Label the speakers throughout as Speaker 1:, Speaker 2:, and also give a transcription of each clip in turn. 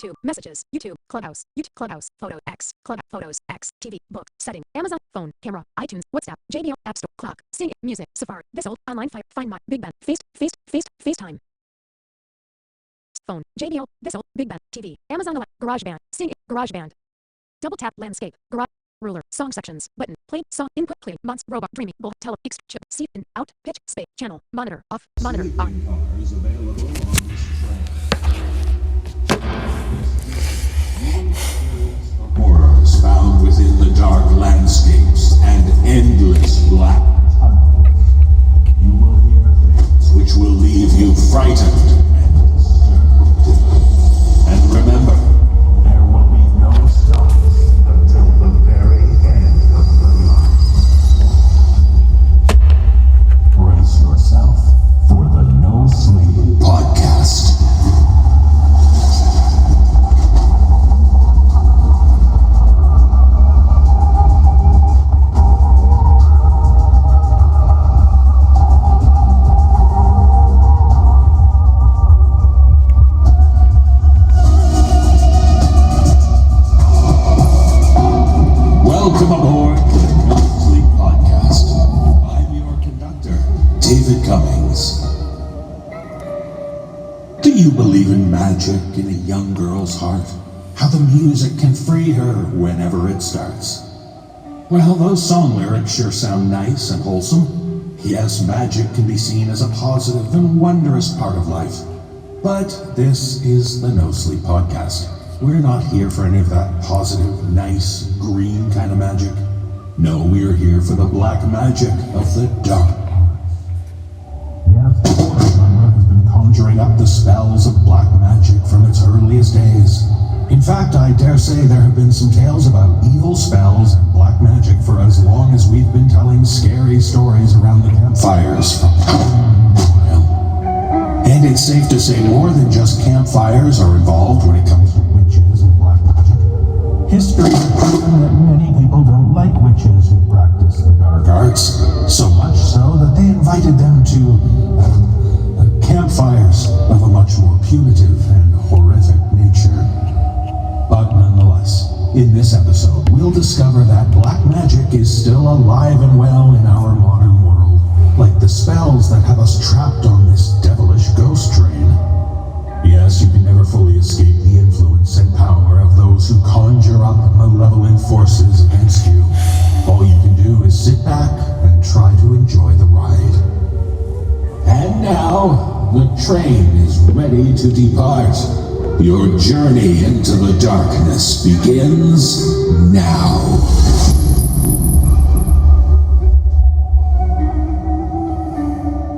Speaker 1: YouTube, Messages, YouTube, Clubhouse, Photo X, Club, Photos X, TV, Book, Setting, Amazon, Phone, Camera, iTunes, WhatsApp, JBL, App Store, Clock, Sing, Music, Safari, Vissel, Online, Find My, Big Ben, FaceTime. Phone, JBL, Vissel, Big Ben, TV, Amazon, GarageBand, Sing, GarageBand. Double tap landscape, garage, ruler, song sections, button, play, song, input, play, months, robot, dreamy, bull, tele, x, chip, seat, in, out, pitch, space, channel, monitor, off, monitor, on.
Speaker 2: Cars available on this train. Horrors found within the dark landscapes and endless black tunnels. You will hear things which will leave you frightened and disturbed. And remember, there will be no stops until the very end of the line. Brace yourself for the No Sleep Podcast. Welcome aboard to the No Sleep Podcast. I'm your conductor, David Cummings. Do you believe in magic in a young girl's heart? How the music can free her whenever it starts? Well, those song lyrics sure sound nice and wholesome. Yes, magic can be seen as a positive and wondrous part of life. But this is the No Sleep Podcast. We're not here for any of that positive, nice, green kind of magic. No, we're here for the black magic of the dark. Yes, the genre has been conjuring up the spells of black magic from its earliest days. In fact, I dare say there have been some tales about evil spells and black magic for as long as we've been telling scary stories around the campfires from well. And it's safe to say more than just campfires are involved when it comes to witches and black magic. History has proven that many people don't like witches who practice the dark arts, so much so that they invited them to campfires of a much more punitive and horrific nature. But nonetheless, in this episode, we'll discover that black magic is still alive and well in our modern world, like the spells that have us trapped on this devilish ghost train. Yes, you can never fully escape the influence and power of those who conjure up malevolent forces against you. All you can do is sit back and try to enjoy the ride. And now, the train is ready to depart. Your journey into the darkness begins now.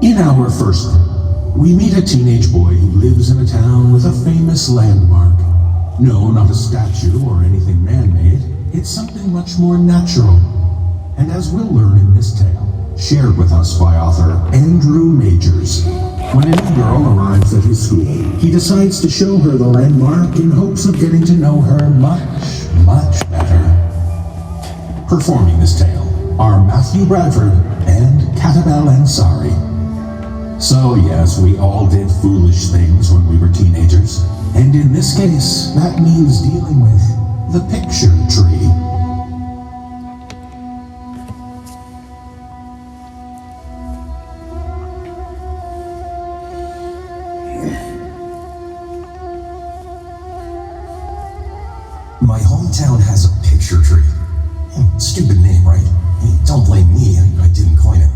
Speaker 2: In our first film, we meet a teenage boy who lives in a town with a famous landmark. No, not a statue or anything man-made. It's something much more natural. And as we'll learn in this tale, shared with us by author Andrew Majors, when a new girl arrives at his school, he decides to show her the landmark in hopes of getting to know her much, much better. Performing this tale are Matthew Bradford and Katabel Ansari. So yes, we all did foolish things when we were teenagers, and in this case, that means dealing with the picture tree.
Speaker 3: My hometown has a picture tree. Stupid name, right? Don't blame me, I didn't coin it.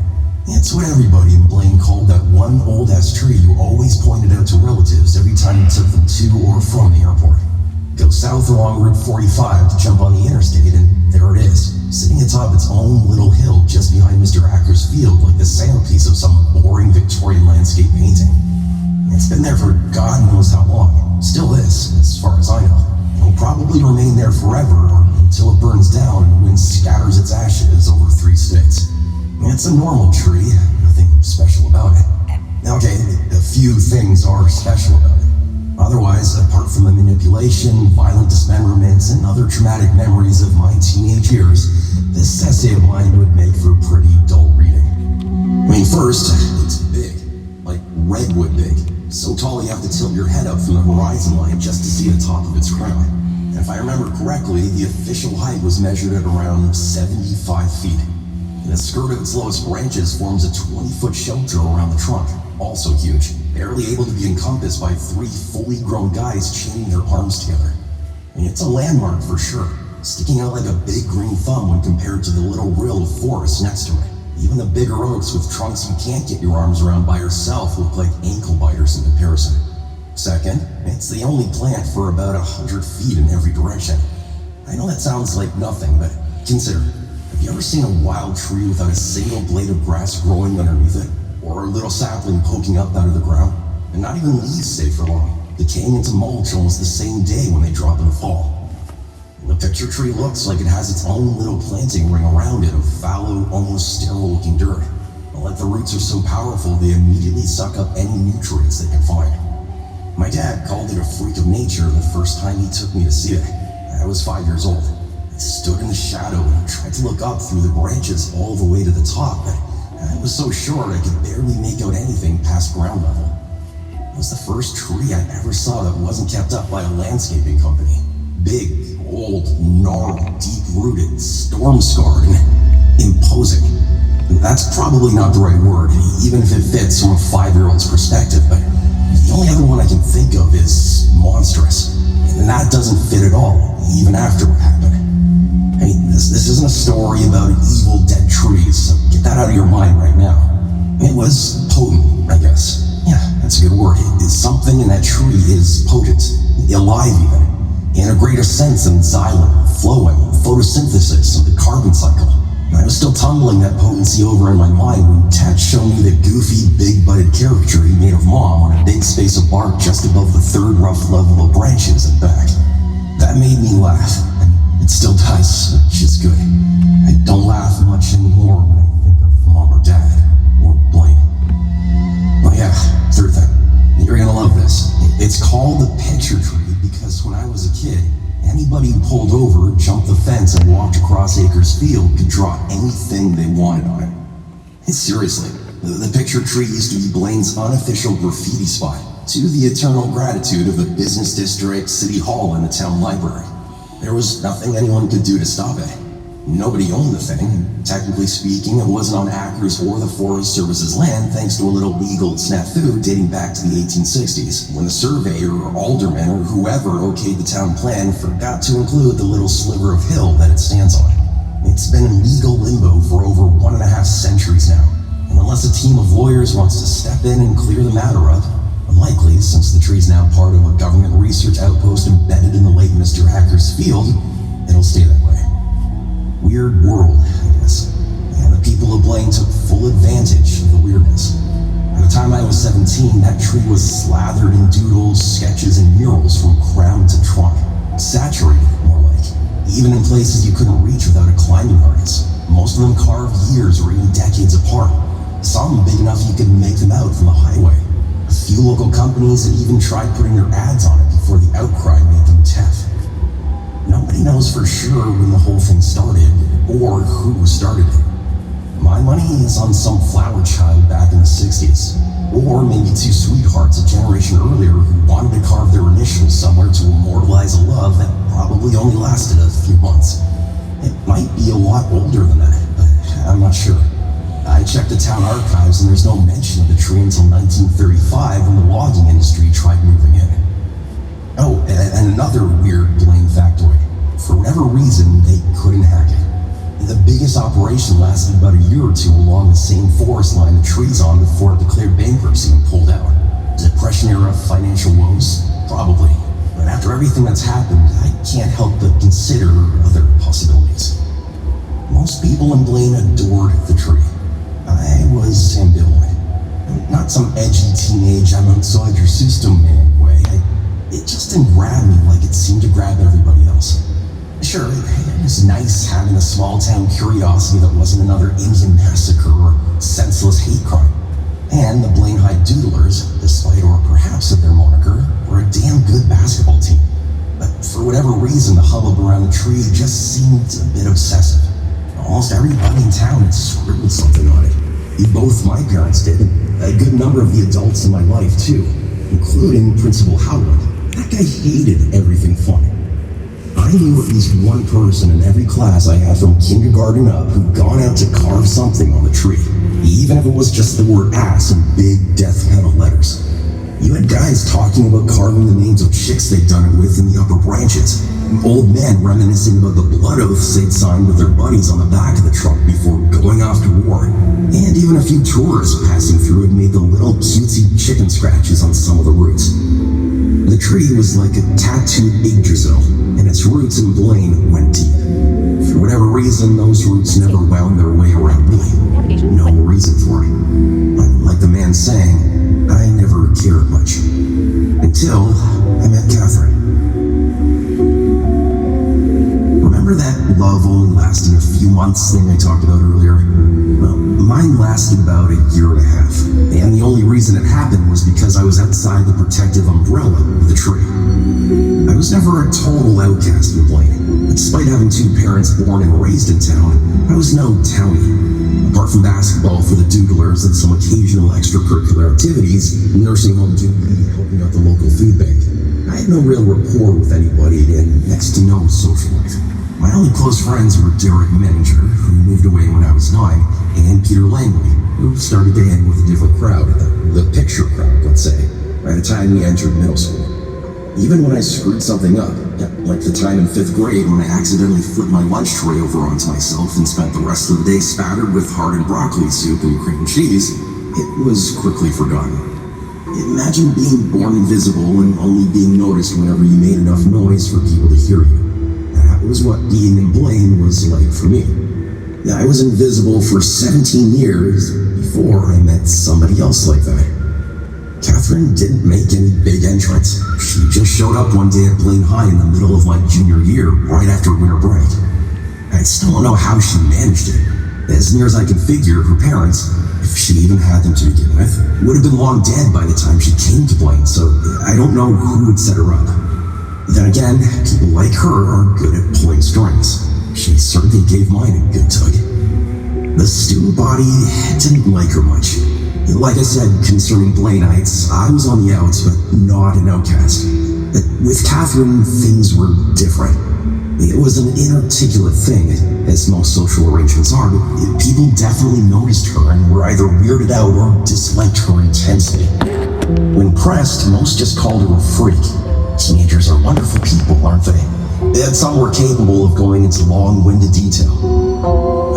Speaker 3: It's what everybody in Blaine called that one old-ass tree you always pointed out to relatives every time you took them to or from the airport. Go south along Route 45 to jump on the interstate, and there it is, sitting atop its own little hill just behind Mr. Acker's field like the centerpiece of some boring Victorian landscape painting. It's been there for God knows how long. Still is, as far as I know. It'll probably remain there forever or until it burns down and wind scatters its ashes over 3 states. It's a normal tree, nothing special about it. Okay, a few things are special about it. Otherwise, apart from the manipulation, violent dismemberments, and other traumatic memories of my teenage years, this essay of mine would make for pretty dull reading. I mean, first, it's big, like redwood big. So tall you have to tilt your head up from the horizon line just to see the top of its crown. And if I remember correctly, the official height was measured at around 75 feet. And the skirt of its lowest branches forms a 20-foot shelter around the trunk, also huge, barely able to be encompassed by 3 fully grown guys chaining their arms together. And it's a landmark for sure, sticking out like a big green thumb when compared to the little rill of forest next to it. Even the bigger oaks with trunks you can't get your arms around by yourself look like ankle biters in comparison. Second, it's the only plant for about 100 feet in every direction. I know that sounds like nothing, but consider, have you ever seen a wild tree without a single blade of grass growing underneath it? Or a little sapling poking up out of the ground? And not even leaves stay for long, decaying into mulch almost the same day when they drop in the fall. The picture tree looks like it has its own little planting ring around it of fallow, almost sterile-looking dirt. But like the roots are so powerful, they immediately suck up any nutrients they can find. My dad called it a freak of nature the first time he took me to see it. I was 5 years old. I stood in the shadow and tried to look up through the branches all the way to the top, but I was so short I could barely make out anything past ground level. It was the first tree I ever saw that wasn't kept up by a landscaping company. Big, old, gnarled, deep-rooted, storm-scarred, and imposing. That's probably not the right word, even if it fits from a 5-year-old's perspective, but the only other one I can think of is monstrous. And that doesn't fit at all, even after what happened. I mean, this isn't a story about evil dead trees, so get that out of your mind right now. It was potent, I guess. Yeah, that's a good word. Something in that tree is potent, alive even. In a greater sense than xylem, phloem, photosynthesis, and the carbon cycle. I was still tumbling that potency over in my mind when Dad showed me the goofy, big-butted caricature he made of Mom on a big space of bark just above the 3rd rough level of branches and back. That made me laugh, and it still does, which is good. I don't laugh much anymore when I think of Mom or Dad, or Blaine. Oh yeah, third thing. You're gonna love this. It's called the picture tree because when I was a kid, anybody who pulled over, jumped the fence, and walked across Acres Field could draw anything they wanted on it. And seriously, the picture tree used to be Blaine's unofficial graffiti spot, to the eternal gratitude of the business district, city hall, and the town library. There was nothing anyone could do to stop it. Nobody owned the thing. Technically speaking, it wasn't on Acres or the Forest Service's land thanks to a little legal snafu dating back to the 1860s, when the surveyor or alderman or whoever okayed the town plan forgot to include the little sliver of hill that it stands on. It's been in legal limbo for over 1.5 centuries now, and unless a team of lawyers wants to step in and clear the matter up, unlikely since the tree's now part of a government research outpost embedded in the late Mr. Hacker's field, it'll stay that way. Weird world, I guess. And the people of Blaine took full advantage of the weirdness. By the time I was 17, that tree was slathered in doodles, sketches, and murals from crown to trunk. Saturated, more like. Even in places you couldn't reach without a climbing harness. Most of them carved years or even decades apart. Some big enough you could make them out from the highway. A few local companies had even tried putting their ads on it before the outcry made them deaf. Nobody knows for sure when the whole thing started, or who started it. My money is on some flower child back in the 60s, or maybe 2 sweethearts a generation earlier who wanted to carve their initials somewhere to immortalize a love that probably only lasted a few months. It might be a lot older than that, but I'm not sure. I checked the town archives and there's no mention of the tree until 1935 when the logging industry tried moving in. Oh, and another weird Blaine factoid. For whatever reason, they couldn't hack it. The biggest operation lasted about a year or two along the same forest line the tree's on before it declared bankruptcy and pulled out. Depression-era financial woes? Probably. But after everything that's happened, I can't help but consider other possibilities. Most people in Blaine adored the tree. I was ambivalent. Not some edgy teenage, I'm outside your system man way. It just didn't grab me like it seemed to grab everybody else. Sure, it was nice having a small-town curiosity that wasn't another Indian massacre or senseless hate crime. And the Blaine High Doodlers, despite or perhaps of their moniker, were a damn good basketball team. But for whatever reason, the hubbub around the tree just seemed a bit obsessive. Almost everybody in town had scribbled something on it. Both my parents did, and a good number of the adults in my life, too. including Principal Howard. That guy hated everything funny. I knew at least one person in every class I had from kindergarten up who'd gone out to carve something on the tree, even if it was just the word ass in big death metal letters. You had guys talking about carving the names of chicks they'd done it with in the upper branches, old men reminiscing about the blood oaths they'd signed with their buddies on the back of the truck before going off to war, and even a few tourists passing through had made the little cutesy chicken scratches on some of the roots. The tree was like a tattooed Yggdrasil, and its roots in Blaine went deep. For whatever reason, those roots never wound their way around Blaine. No reason for it. Like the man sang, I never cared much. Until I met Catherine. Remember that love only lasted a few months thing I talked about earlier? Well, mine lasted about a year and a half. And the only reason it happened was because I was outside the protective umbrella of the tree. I was never a total outcast in Blaine. Despite having two parents born and raised in town, I was no townie. Apart from basketball for the doodlers and some occasional extracurricular activities, nursing home duty, helping out the local food bank, I had no real rapport with anybody and next to no social life. My only close friends were Derek Menninger, who moved away when I was 9, and Peter Langley, who started to hang with a different crowd, the picture crowd, let's say, by the time we entered middle school. Even when I screwed something up, like the time in 5th grade when I accidentally flipped my lunch tray over onto myself and spent the rest of the day spattered with hardened broccoli soup and cream cheese, it was quickly forgotten. Imagine being born invisible and only being noticed whenever you made enough noise for people to hear you. That was what being in Blaine was like for me. I was invisible for 17 years before I met somebody else like that. Catherine didn't make any big entrance. She just showed up one day at Blaine High in the middle of my junior year, right after winter break. I still don't know how she managed it. As near as I can figure, her parents, if she even had them to begin with, would have been long dead by the time she came to Blaine, so I don't know who would set her up. Then again, people like her are good at pulling strings. She certainly gave mine a good tug. The student body didn't like her much. Like I said, concerning Blaineites, I was on the outs, but not an outcast. But with Catherine, things were different. It was an inarticulate thing, as most social arrangements are, but people definitely noticed her and were either weirded out or disliked her intensely. When pressed, most just called her a freak. Teenagers are wonderful people, aren't they? Yet some were capable of going into long-winded detail.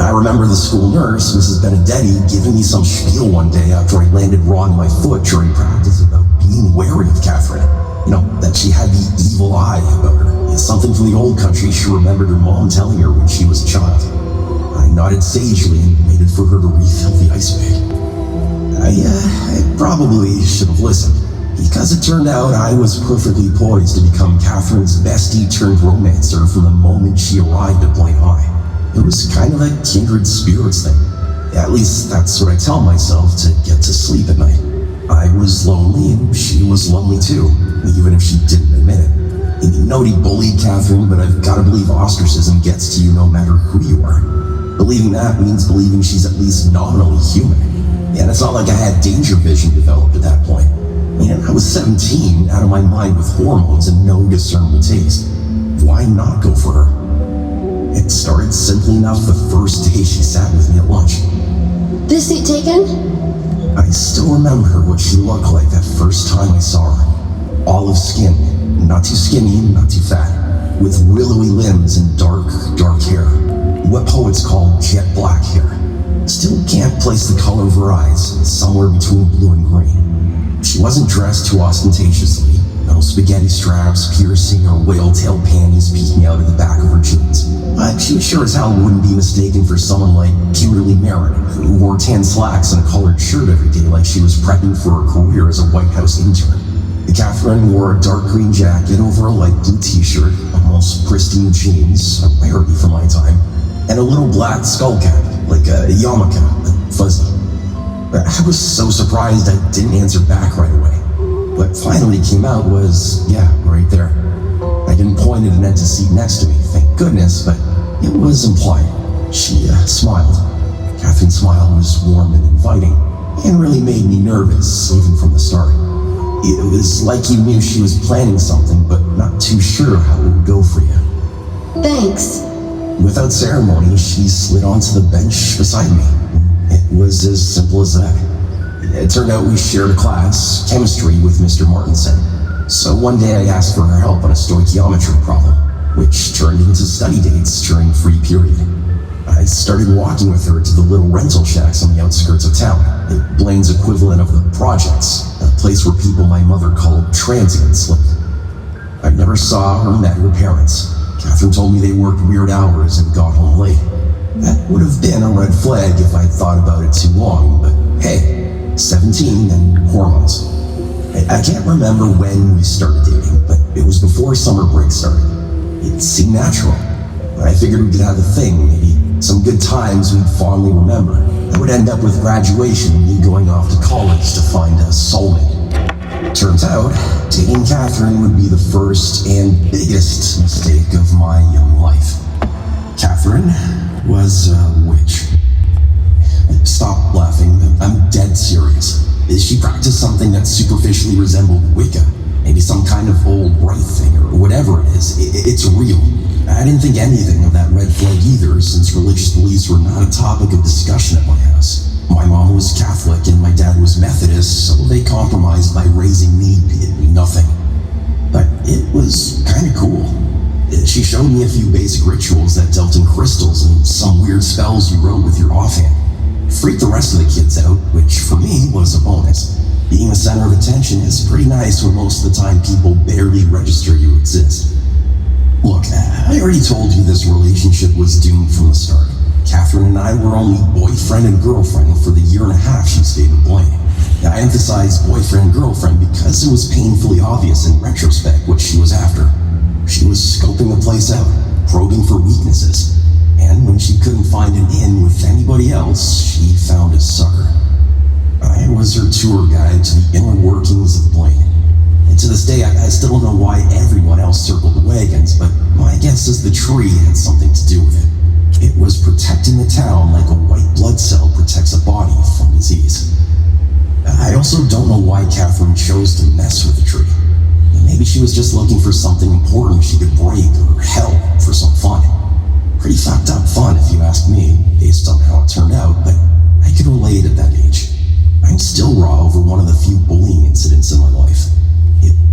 Speaker 3: I remember the school nurse, Mrs. Benedetti, giving me some spiel one day after I landed raw on my foot during practice about being wary of Catherine. You know, that she had the evil eye about her. Something from the old country she remembered her mom telling her when she was a child. I nodded sagely and waited for her to refill the ice bag. I probably should have listened, because it turned out I was perfectly poised to become Catherine's bestie turned romancer from the moment she arrived at Blaine High. It was kind of a kindred spirits thing. At least that's what I tell myself to get to sleep at night. I was lonely and she was lonely too, even if she didn't admit it. Nobody bullied Catherine, but I've got to believe ostracism gets to you no matter who you are. Believing that means believing she's at least nominally human. And it's not like I had danger vision developed at that point. I was 17, out of my mind with hormones and no discernible taste. Why not go for her? It started simply enough the first day she sat with me at lunch.
Speaker 4: This seat taken?
Speaker 3: I still remember what she looked like that first time I saw her. Olive skin, not too skinny, not too fat, with willowy limbs and dark, dark hair. What poets call jet black hair. Still can't place the color of her eyes, somewhere between blue and green. She wasn't dressed too ostentatiously. No spaghetti straps, piercing, or whale-tail panties peeking out of the back of her jeans. But she sure as hell wouldn't be mistaken for someone like Kimberly Merritt, who wore tan slacks and a colored shirt every day like she was prepping for a career as a White House intern. Catherine wore a dark green jacket over a light blue t-shirt, almost pristine jeans, a rarity for my time, and a little black skull cap, like a yarmulke, but fuzzy. I was so surprised I didn't answer back right away. What finally came out was, yeah, right there. I didn't point at an empty seat next to me, thank goodness, but it was implied. She smiled. Catherine's smile was warm and inviting, and really made me nervous, even from the start. It was like you knew she was planning something, but not too sure how it would go for you.
Speaker 4: Thanks.
Speaker 3: Without ceremony, she slid onto the bench beside me. It was as simple as that. It turned out we shared a class, chemistry, with Mr. Martinson. So one day I asked for her help on a stoichiometry problem, which turned into study dates during free period. I started walking with her to the little rental shacks on the outskirts of town, Blaine's equivalent of the projects, a place where people my mother called transients lived. I never saw or met her parents. Catherine told me they worked weird hours and got home late. That would have been a red flag if I'd thought about it too long, but hey, 17 and hormones. I can't remember when we started dating, but it was before summer break started. It seemed natural. I figured we could have a thing, maybe some good times we'd fondly remember. I would end up with graduation and me going off to college to find a soulmate. Turns out, dating Catherine would be the first and biggest mistake of my young life. Catherine was a witch. Stop laughing, I'm dead serious. She practiced something that superficially resembled Wicca. Maybe some kind of old rite thing or whatever it is. It's real. I didn't think anything of that red flag either, since religious beliefs were not a topic of discussion at my house. My mom was Catholic and my dad was Methodist, so they compromised by raising me nothing. But it was kind of cool. She showed me a few basic rituals that dealt in crystals and some weird spells you wrote with your offhand. Freaked the rest of the kids out, which for me was a bonus. Being the center of attention is pretty nice when most of the time people barely register you exist. Look, I already told you this relationship was doomed from the start. Catherine and I were only boyfriend and girlfriend for the year and a half she stayed with Blaine. I emphasized boyfriend and girlfriend because it was painfully obvious in retrospect what she was after. She was scoping the place out, probing for weaknesses, and when she couldn't find an in with anybody else, she found a sucker. I was her tour guide to the inner workings of Blaine. And to this day, I still don't know why everyone else circled the wagons, but my guess is the tree had something to do with it. It was protecting the town like a white blood cell protects a body from disease. I also don't know why Catherine chose to mess with the tree. Maybe she was just looking for something important she could break or help for some fun. Pretty fucked up fun if you ask me, based on how it turned out, but I could relate at that age. I'm still raw over one of the few bullying incidents in my life.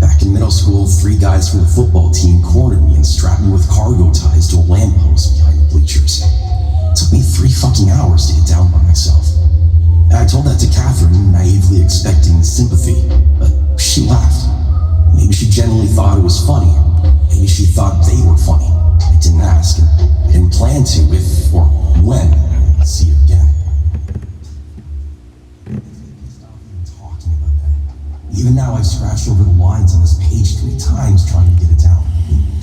Speaker 3: Back in middle school, 3 guys from the football team cornered me and strapped me with cargo ties to a lamppost behind the bleachers. It took me 3 fucking hours to get down by myself. I told that to Catherine, naively expecting sympathy, but she laughed. Maybe she genuinely thought it was funny. Maybe she thought they were funny. I didn't ask, and I didn't plan to if or when I see her again. Even now, I've scratched over the lines on this page 3 times trying to get it down.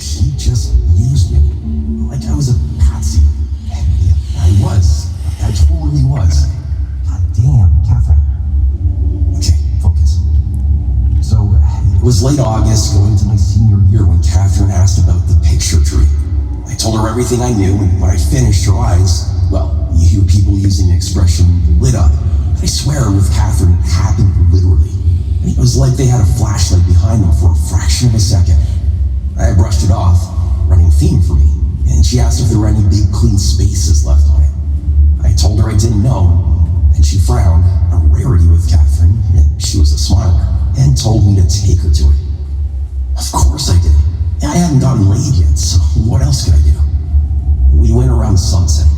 Speaker 3: She just used me. Like I was a patsy. Yeah, I was. I totally was. God damn, Catherine. Okay, focus. So, it was late August, going to my senior year, when Catherine asked about the picture tree. I told her everything I knew, and when I finished, her eyes, well, you hear people using the expression, lit up. I swear with Catherine, it happened literally. It was like they had a flashlight behind them for a fraction of a second. I brushed it off, running theme for me, and she asked if there were any big clean spaces left on it. I told her I didn't know, and she frowned, a rarity with Catherine, and she was a smiler, and told me to take her to it. Of course I did. I hadn't gotten laid yet, so what else could I do? We went around sunset.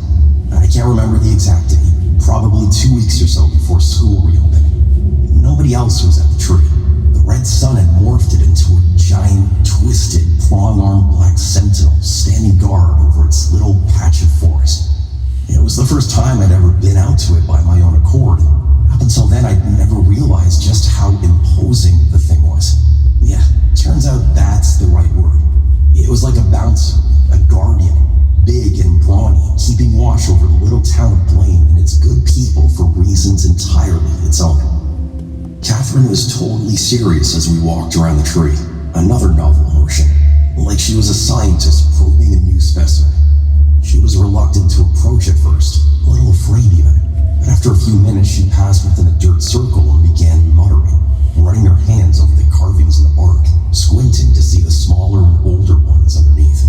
Speaker 3: I can't remember the exact date, probably 2 weeks or so before school reopened. Nobody else was at the tree. The red sun had morphed it into a giant, twisted, prong-armed black sentinel standing guard over its little patch of forest. It was the first time I'd ever been out to it by my own accord. Up until then, I'd never realized just how imposing the thing was. Yeah, turns out that's the right word. It was like a bouncer, a guardian, big and brawny, keeping watch over the little town of Blaine and its good people for reasons entirely its own. Catherine was totally serious as we walked around the tree, another novel emotion, like she was a scientist probing a new specimen. She was reluctant to approach at first, a little afraid even, but after a few minutes she passed within a dirt circle and began muttering, running her hands over the squinting to see the smaller and older ones underneath.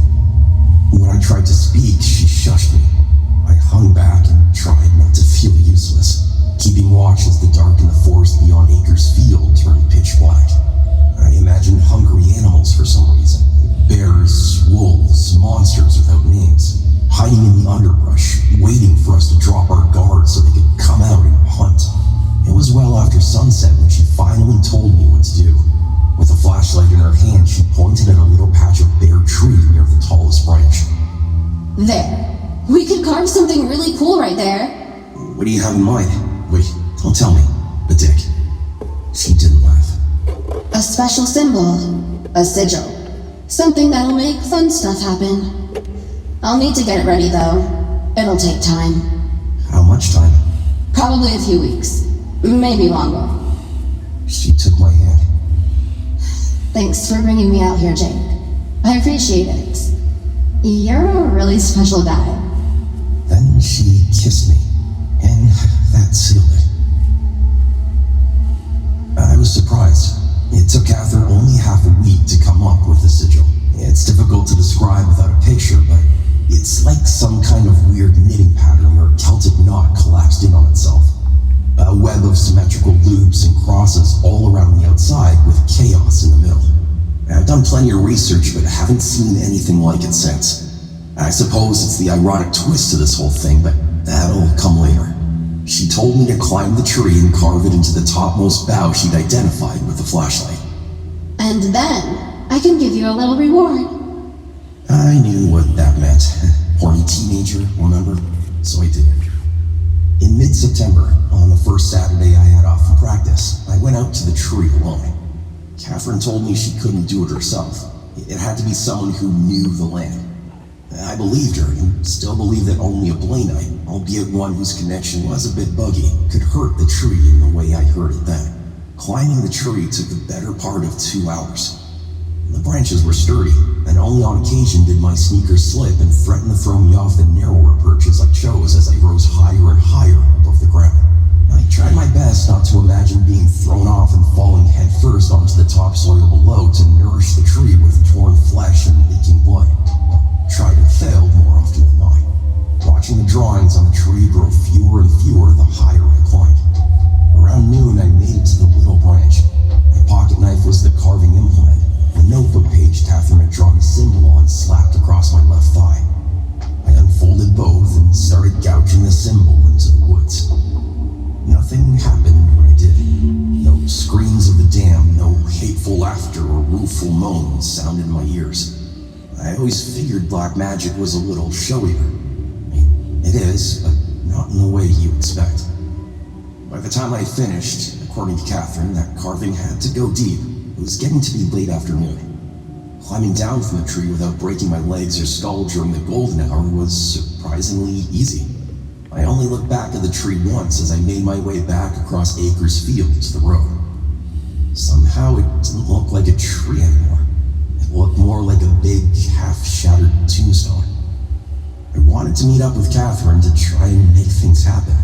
Speaker 3: When I tried to speak, she shushed me. I hung back and tried not to feel useless, keeping watch as the dark in the forest beyond Acres Field turned pitch black. I imagined hungry animals for some reason. Bears, wolves, monsters without names, hiding in the underbrush, waiting for us to drop our guard so they could come out and hunt. It was well after sunset when she finally told me what to do. With a flashlight in her hand, she pointed at a little patch of bare tree near the tallest branch.
Speaker 4: There. We could carve something really cool right there.
Speaker 3: What do you have in mind? Wait, don't tell me. The dick. She didn't laugh.
Speaker 4: A special symbol. A sigil. Something that'll make fun stuff happen. I'll need to get it ready though. It'll take time.
Speaker 3: How much time?
Speaker 4: Probably a few weeks. Maybe longer.
Speaker 3: She took my hand.
Speaker 4: Thanks for bringing me out here, Jake. I appreciate it. You're a really special guy.
Speaker 3: Then she kissed me, and that sealed it. I was surprised. It took Catherine only half a week to come up with the sigil. It's difficult to describe without a picture, but it's like some kind of weird knitting pattern or Celtic knot collapsed in on itself. A web of symmetrical loops and crosses all around the outside with chaos in the middle. I've done plenty of research, but haven't seen anything like it since. I suppose it's the ironic twist to this whole thing, but that'll come later. She told me to climb the tree and carve it into the topmost bough she'd identified with the flashlight.
Speaker 4: And then, I can give you a little reward.
Speaker 3: I knew what that meant. Horny teenager, remember? So I did it. In mid-September, on the first Saturday I had off from practice, I went out to the tree alone. Catherine told me she couldn't do it herself. It had to be someone who knew the land. I believed her, and still believe that only a Blainite, albeit one whose connection was a bit buggy, could hurt the tree in the way I heard it then. Climbing the tree took the better part of 2 hours. The branches were sturdy, and only on occasion did my sneakers slip and threaten to throw me off the narrower perches I chose as I rose higher and higher above the ground. I tried my best not to imagine being thrown off and falling headfirst onto the topsoil below to nourish the tree with torn flesh and leaking blood. Tried and failed more often than not. Watching the drawings on the tree grow fewer and fewer the higher I climbed. Around noon, I made it to the little branch. My pocket knife was the carving implement. The notebook page Catherine had drawn the symbol on slapped across my left thigh. I unfolded both and started gouging the symbol into the woods. Nothing happened when I did. No screams of the damned, no hateful laughter or rueful moans sounded in my ears. I always figured black magic was a little showier. It is, but not in the way you expect. By the time I finished, according to Catherine, that carving had to go deep. It was getting to be late afternoon. Climbing down from the tree without breaking my legs or skull during the golden hour was surprisingly easy. I only looked back at the tree once as I made my way back across Acres Field to the road. Somehow it didn't look like a tree anymore. It looked more like a big, half-shattered tombstone. I wanted to meet up with Catherine to try and make things happen.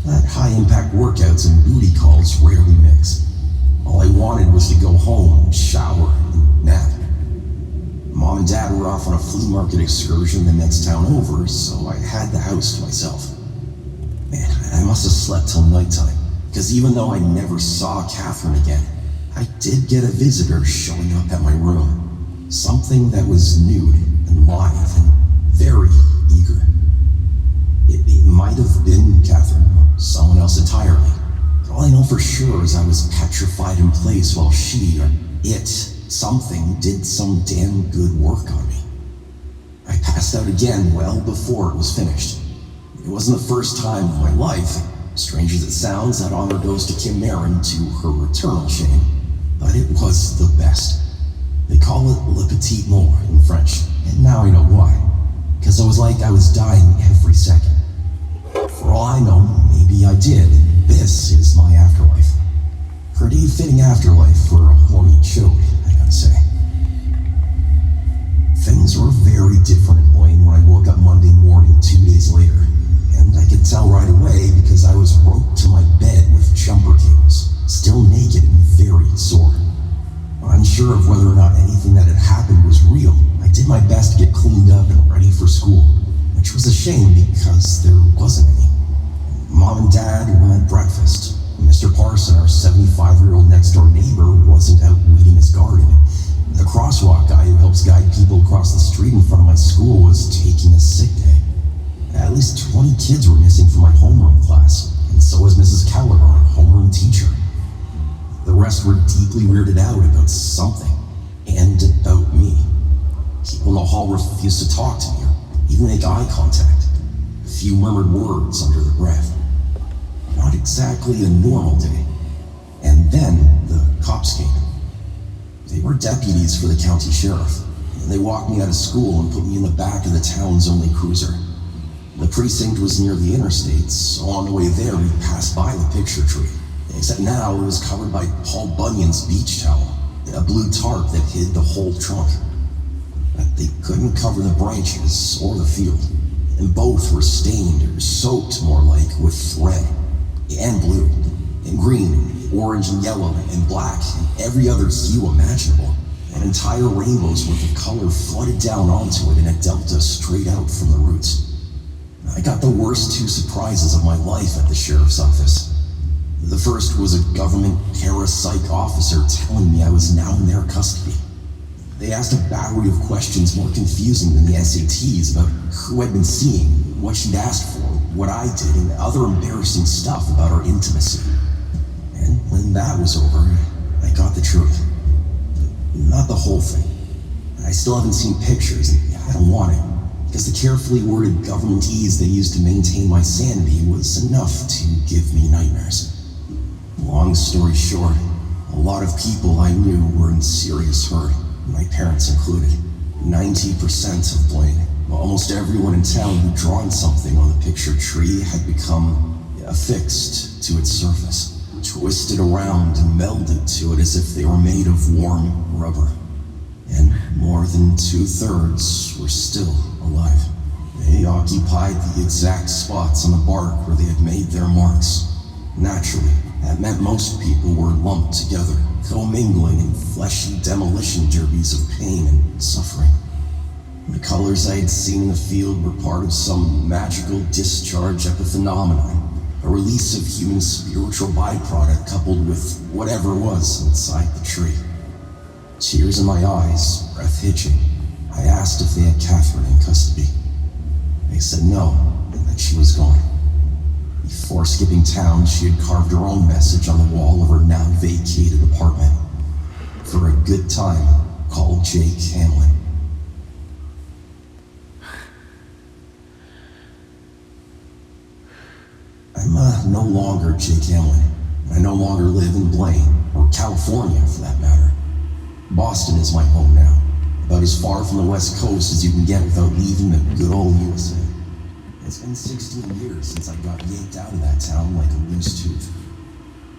Speaker 3: But high-impact workouts and booty calls rarely mix. All I wanted was to go home, shower, and nap. Mom and Dad were off on a flea market excursion the next town over, so I had the house to myself. Man, I must have slept till nighttime, because even though I never saw Catherine again, I did get a visitor showing up at my room. Something that was nude and lithe and very eager. It might have been Catherine or someone else entirely. But all I know for sure is I was petrified in place while she, or it, something, did some damn good work on me. I passed out again well before it was finished. It wasn't the first time in my life. Strange as it sounds, that honor goes to Kim Marin to her eternal shame. But it was the best. They call it le petit mort in French, and now I know why. Because it was like I was dying every second. For all I know, maybe I did. This is my afterlife. Pretty fitting afterlife for a horny chode, I gotta say. Things were very different in Blaine when I woke up Monday morning 2 days later. And I could tell right away because I was roped to my bed with jumper cables, still naked and very sore. Unsure of whether or not anything that had happened was real, I did my best to get cleaned up and ready for school, which was a shame because there wasn't any. Mom and Dad were at breakfast. Mr. Parson, our 75-year-old next-door neighbor, wasn't out weeding his garden. The crosswalk guy who helps guide people across the street in front of my school was taking a sick day. At least 20 kids were missing from my homeroom class, and so was Mrs. Keller, our homeroom teacher. The rest were deeply weirded out about something, and about me. People in the hall refused to talk to me or even make eye contact. A few murmured words under their breath. Not exactly a normal day. And then the cops came. They were deputies for the county sheriff, and they walked me out of school and put me in the back of the town's only cruiser. The precinct was near the interstate, so on the way there we passed by the picture tree. Except now it was covered by Paul Bunyan's beach towel, a blue tarp that hid the whole trunk. But they couldn't cover the branches or the field, and both were stained or soaked more like with red, and blue, and green, and orange and yellow, and black, and every other hue imaginable. An entire rainbow's worth of color flooded down onto it in a delta straight out from the roots. I got the worst two surprises of my life at the sheriff's office. The first was a government parapsych officer telling me I was now in their custody. They asked a battery of questions more confusing than the SATs about who I'd been seeing, what she'd asked for, what I did, and other embarrassing stuff about our intimacy. And when that was over, I got the truth. Not the whole thing. I still haven't seen pictures, and I don't want it, because the carefully worded governmentese they used to maintain my sanity was enough to give me nightmares. Long story short, a lot of people I knew were in serious hurt, my parents included. 90% of blame. Almost everyone in town who'd drawn something on the picture tree had become affixed to its surface, twisted around and melded to it as if they were made of warm rubber. And more than 2/3 were still alive. They occupied the exact spots on the bark where they had made their marks. Naturally, that meant most people were lumped together, commingling in fleshy demolition derbies of pain and suffering. The colors I had seen in the field were part of some magical discharge epiphenomenon, a release of human spiritual byproduct coupled with whatever was inside the tree. Tears in my eyes, breath hitching, I asked if they had Catherine in custody. They said no, and that she was gone. Before skipping town, she had carved her own message on the wall of her now vacated apartment. For a good time, called Jake Hamlin. I'm no longer Jake Hamlin. I no longer live in Blaine, or California for that matter. Boston is my home now, about as far from the West Coast as you can get without leaving the good old USA. It's been 16 years since I got yanked out of that town like a loose tooth.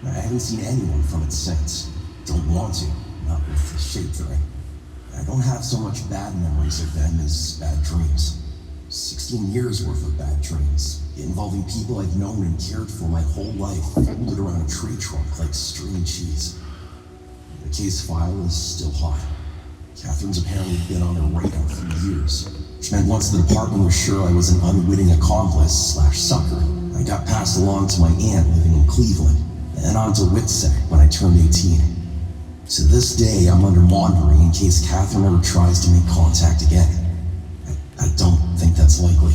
Speaker 3: I haven't seen anyone from it since. Don't want to, not with the shape they're in. I don't have so much bad memories of them as bad dreams. 16 years worth of bad dreams, involving people I've known and cared for my whole life, folded around a tree trunk like string cheese. The case file is still hot. Catherine's apparently been on her radar for years, which meant once the department was sure I was an unwitting accomplice/sucker, I got passed along to my aunt living in Cleveland, and on to WITSEC when I turned 18. To this day, I'm under monitoring in case Catherine ever tries to make contact again. I don't think that's likely.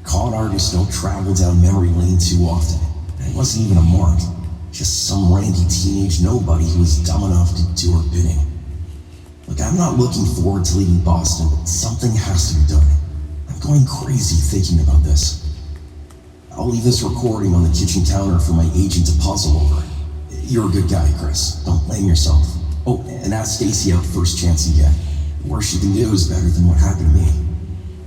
Speaker 3: Con artists don't travel down memory lane too often. It wasn't even a mark. Just some randy teenage nobody who was dumb enough to do her bidding. Look, I'm not looking forward to leaving Boston, but something has to be done. I'm going crazy thinking about this. I'll leave this recording on the kitchen counter for my agent to puzzle over. You're a good guy, Chris. Don't blame yourself. Oh, and ask Stacy out first chance you get. The worst she can do is better than what happened to me.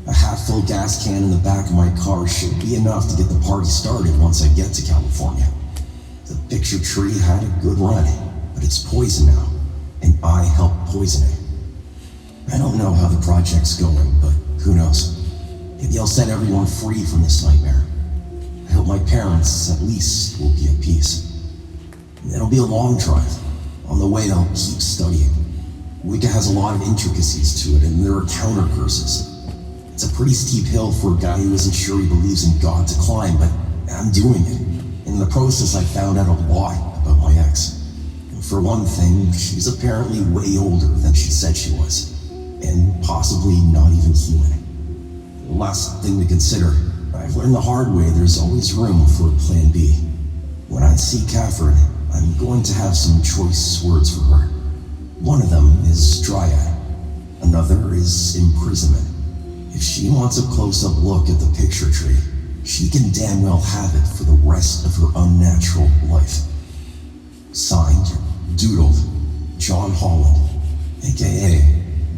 Speaker 3: A half-full gas can in the back of my car should be enough to get the party started once I get to California. The picture tree had a good run, but it's poison now, and I helped poison it. I don't know how the project's going, but who knows? Maybe I'll set everyone free from this nightmare. I hope my parents, at least, will be at peace. It'll be a long drive. On the way, I'll keep studying. Wicca has a lot of intricacies to it, and there are counter curses. It's a pretty steep hill for a guy who isn't sure he believes in God to climb, but I'm doing it. In the process, I found out a lot about my ex. And for one thing, she's apparently way older than she said she was, and possibly not even human. Last thing to consider, I've learned the hard way there's always room for a plan B. When I see Catherine, I'm going to have some choice words for her. One of them is Dryad. Another is imprisonment. If she wants a close-up look at the picture tree, she can damn well have it for the rest of her unnatural life. Signed, Doodled, John Holland, aka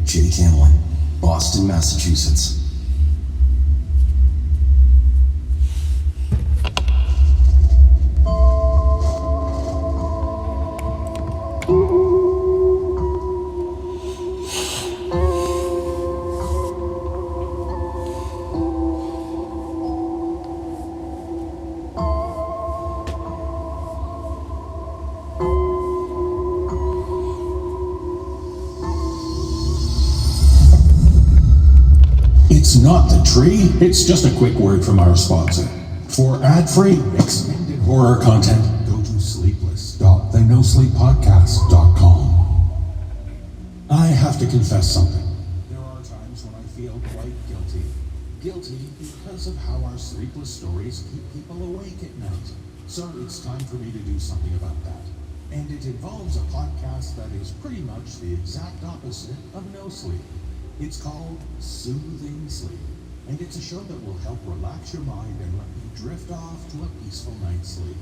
Speaker 3: Jake Hamlin, Boston, Massachusetts.
Speaker 2: It's not the tree, it's just a quick word from our sponsor. For ad-free, extended horror content, go to sleepless.thenosleeppodcast.com. I have to confess something. There are times when I feel quite guilty. Guilty because of how our sleepless stories keep people awake at night. So it's time for me to do something about that. And it involves a podcast that is pretty much the exact opposite of No Sleep. It's called Soothing Sleep, and it's a show that will help relax your mind and let you drift off to a peaceful night's sleep.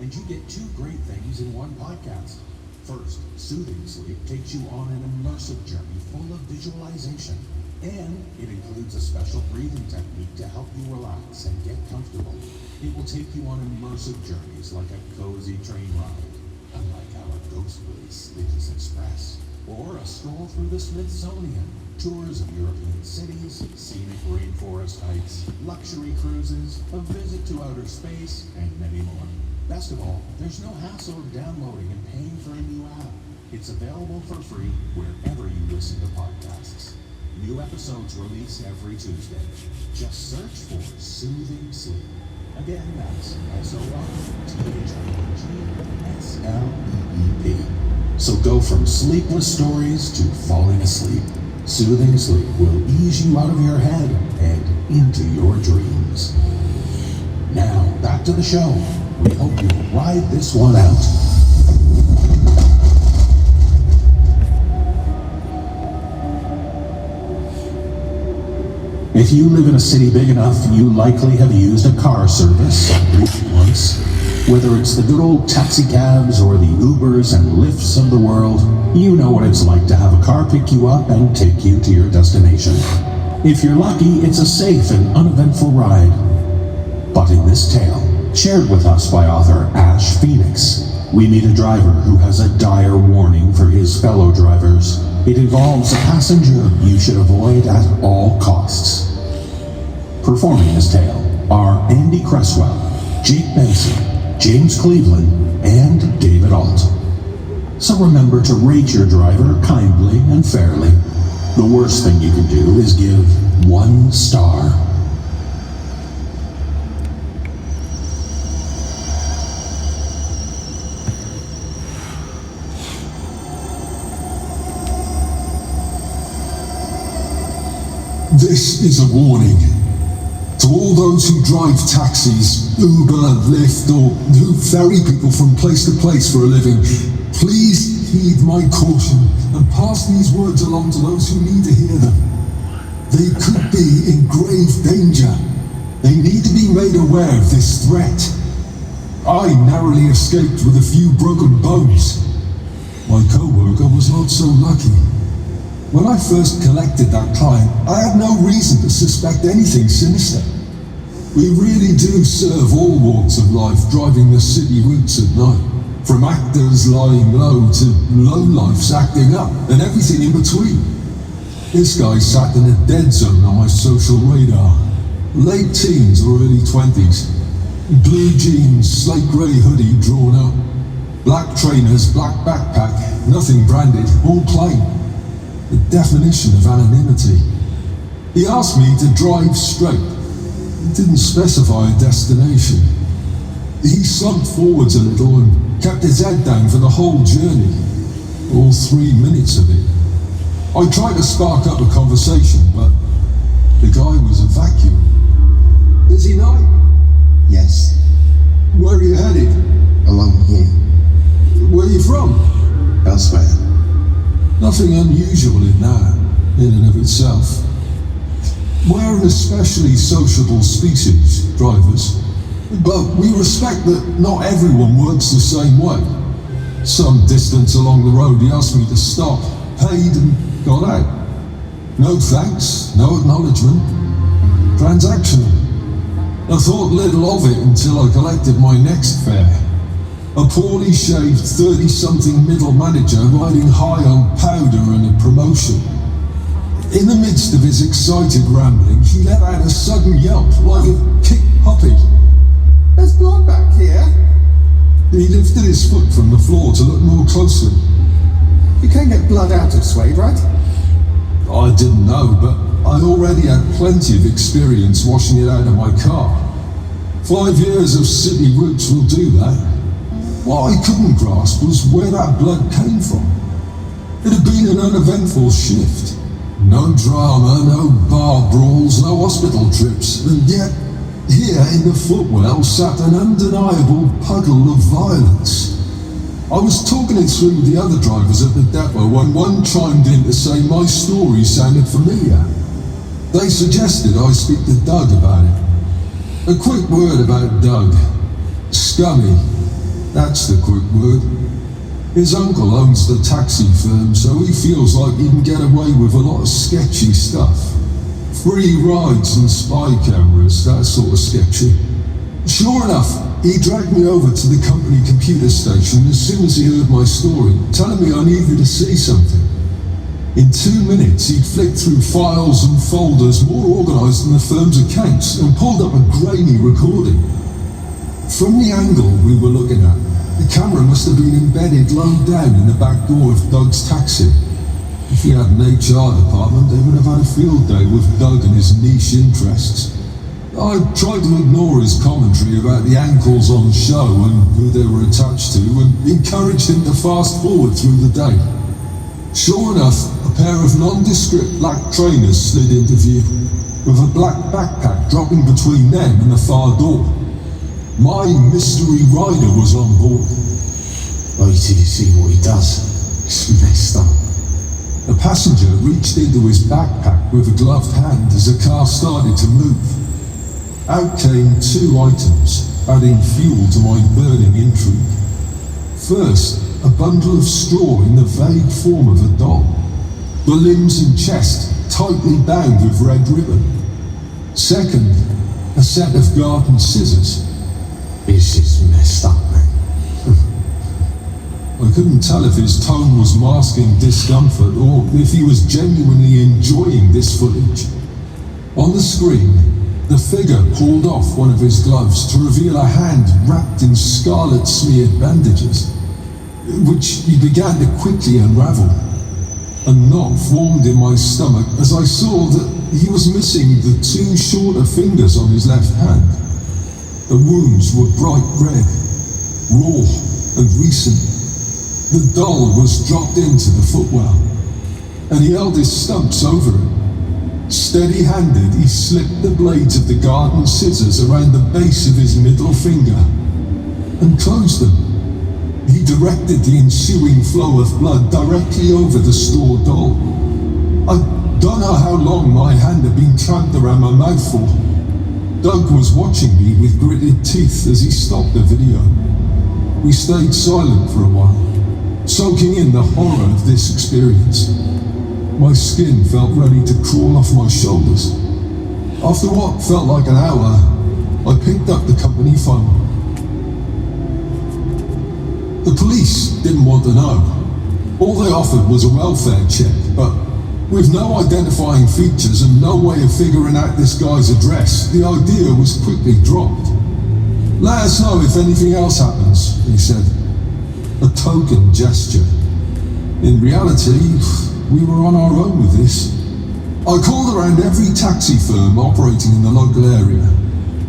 Speaker 2: And you get two great things in one podcast. First, Soothing Sleep takes you on an immersive journey full of visualization, and it includes a special breathing technique to help you relax and get comfortable. It will take you on immersive journeys like a cozy train ride, unlike our ghostly Sleepless Express, or a stroll through the Smithsonian, tours of European cities, scenic rainforest hikes, luxury cruises, a visit to outer space, and many more. Best of all, there's no hassle of downloading and paying for a new app. It's available for free wherever you listen to podcasts. New episodes release every Tuesday. Just search for Soothing Sleep. Again, that's SOOTHINGSLEEP. So go from sleepless stories to falling asleep. Soothing Sleep will ease you out of your head and into your dreams. Now, back to the show. We hope you'll ride this one out. If you live in a city big enough, you likely have used a car service at least once. Whether it's the good old taxi cabs or the Ubers and Lyfts of the world, you know what it's like to have a car pick you up and take you to your destination. If you're lucky, it's a safe and uneventful ride. But in this tale, shared with us by author Ash Phoenix, we meet a driver who has a dire warning for his fellow drivers. It involves a passenger you should avoid at all costs. Performing this tale are Andy Cresswell, Jake Benson, James Cleveland, and David Alt. So remember to rate your driver kindly and fairly. The worst thing you can do is give 1 star.
Speaker 5: This is a warning. To all those who drive taxis, Uber, Lyft, or who ferry people from place to place for a living, please heed my caution and pass these words along to those who need to hear them. They could be in grave danger. They need to be made aware of this threat. I narrowly escaped with a few broken bones. My co-worker was not so lucky. When I first collected that client, I had no reason to suspect anything sinister. We really do serve all walks of life driving the city routes at night. From actors lying low to lowlifes acting up and everything in between. This guy sat in a dead zone on my social radar. Late teens or early 20s. Blue jeans, slate grey hoodie drawn up. Black trainers, black backpack, nothing branded, all plain. the definition of anonymity. He asked me to drive straight. He didn't specify a destination. He slumped forwards a little and kept his head down for the whole journey, all 3 minutes of it. I tried to spark up a conversation, but the guy was a vacuum. Busy night?
Speaker 6: Yes,
Speaker 5: Where are you headed?
Speaker 6: along here,
Speaker 5: Where are you from?
Speaker 6: elsewhere.
Speaker 5: Nothing unusual in that, in and of itself. We're an especially sociable species, drivers, but we respect that not everyone works the same way. Some distance along the road he asked me to stop, paid and got out. No thanks, no acknowledgement. Transactional. I thought little of it until I collected my next fare. A poorly shaved 30-something middle manager riding high on powder and a promotion. In the midst of his excited rambling, he let out a sudden yelp like a kicked puppy.
Speaker 6: There's blood back here.
Speaker 5: He lifted his foot from the floor to look more closely.
Speaker 6: You can't get blood out of suede, right?
Speaker 5: I didn't know, but I already had plenty of experience washing it out of my car. 5 years of city roots will do that. What I couldn't grasp was where that blood came from. It had been an uneventful shift. No drama, no bar brawls, no hospital trips, and yet here in the footwell sat an undeniable puddle of violence. I was talking it through with the other drivers at the depot when one chimed in to say my story sounded familiar. They suggested I speak to Doug about it. A quick word about Doug. Scummy. That's the quick word. His uncle owns the taxi firm, so he feels like he can get away with a lot of sketchy stuff. Free rides and spy cameras, that sort of sketchy. Sure enough, he dragged me over to the company computer station as soon as he heard my story, telling me I needed to see something. In 2 minutes, he'd flicked through files and folders more organised than the firm's accounts and pulled up a grainy recording. From the angle we were looking at, the camera must have been embedded low down in the back door of Doug's taxi. If he had an HR department, they would have had a field day with Doug and his niche interests. I tried to ignore his commentary about the ankles on show and who they were attached to, and encouraged him to fast forward through the day. Sure enough, a pair of nondescript black trainers slid into view, with a black backpack dropping between them and the far door. My mystery rider was on board.
Speaker 6: Wait till you see what he does. It's messed up.
Speaker 5: The passenger reached into his backpack with a gloved hand as the car started to move. Out came 2 items, adding fuel to my burning intrigue. First, a bundle of straw in the vague form of a doll. The limbs and chest tightly bound with red ribbon. Second, a set of garden scissors.
Speaker 6: This is messed up, man.
Speaker 5: I couldn't tell if his tone was masking discomfort or if he was genuinely enjoying this footage. On the screen, the figure pulled off one of his gloves to reveal a hand wrapped in scarlet-smeared bandages, which he began to quickly unravel. A knot formed in my stomach as I saw that he was missing the 2 shorter fingers on his left hand. The wounds were bright red, raw and recent. The doll was dropped into the footwell, and he held his stumps over it. Steady-handed, he slipped the blades of the garden scissors around the base of his middle finger and closed them. He directed the ensuing flow of blood directly over the store doll. I don't know how long my hand had been clamped around my mouth for. Doug was watching me with gritted teeth as he stopped the video. We stayed silent for a while, soaking in the horror of this experience. My skin felt ready to crawl off my shoulders. After what felt like an hour, I picked up the company phone. The police didn't want to know. All they offered was a welfare check, but with no identifying features and no way of figuring out this guy's address, the idea was quickly dropped. Let us know if anything else happens, he said. A token gesture. In reality, we were on our own with this. I called around every taxi firm operating in the local area.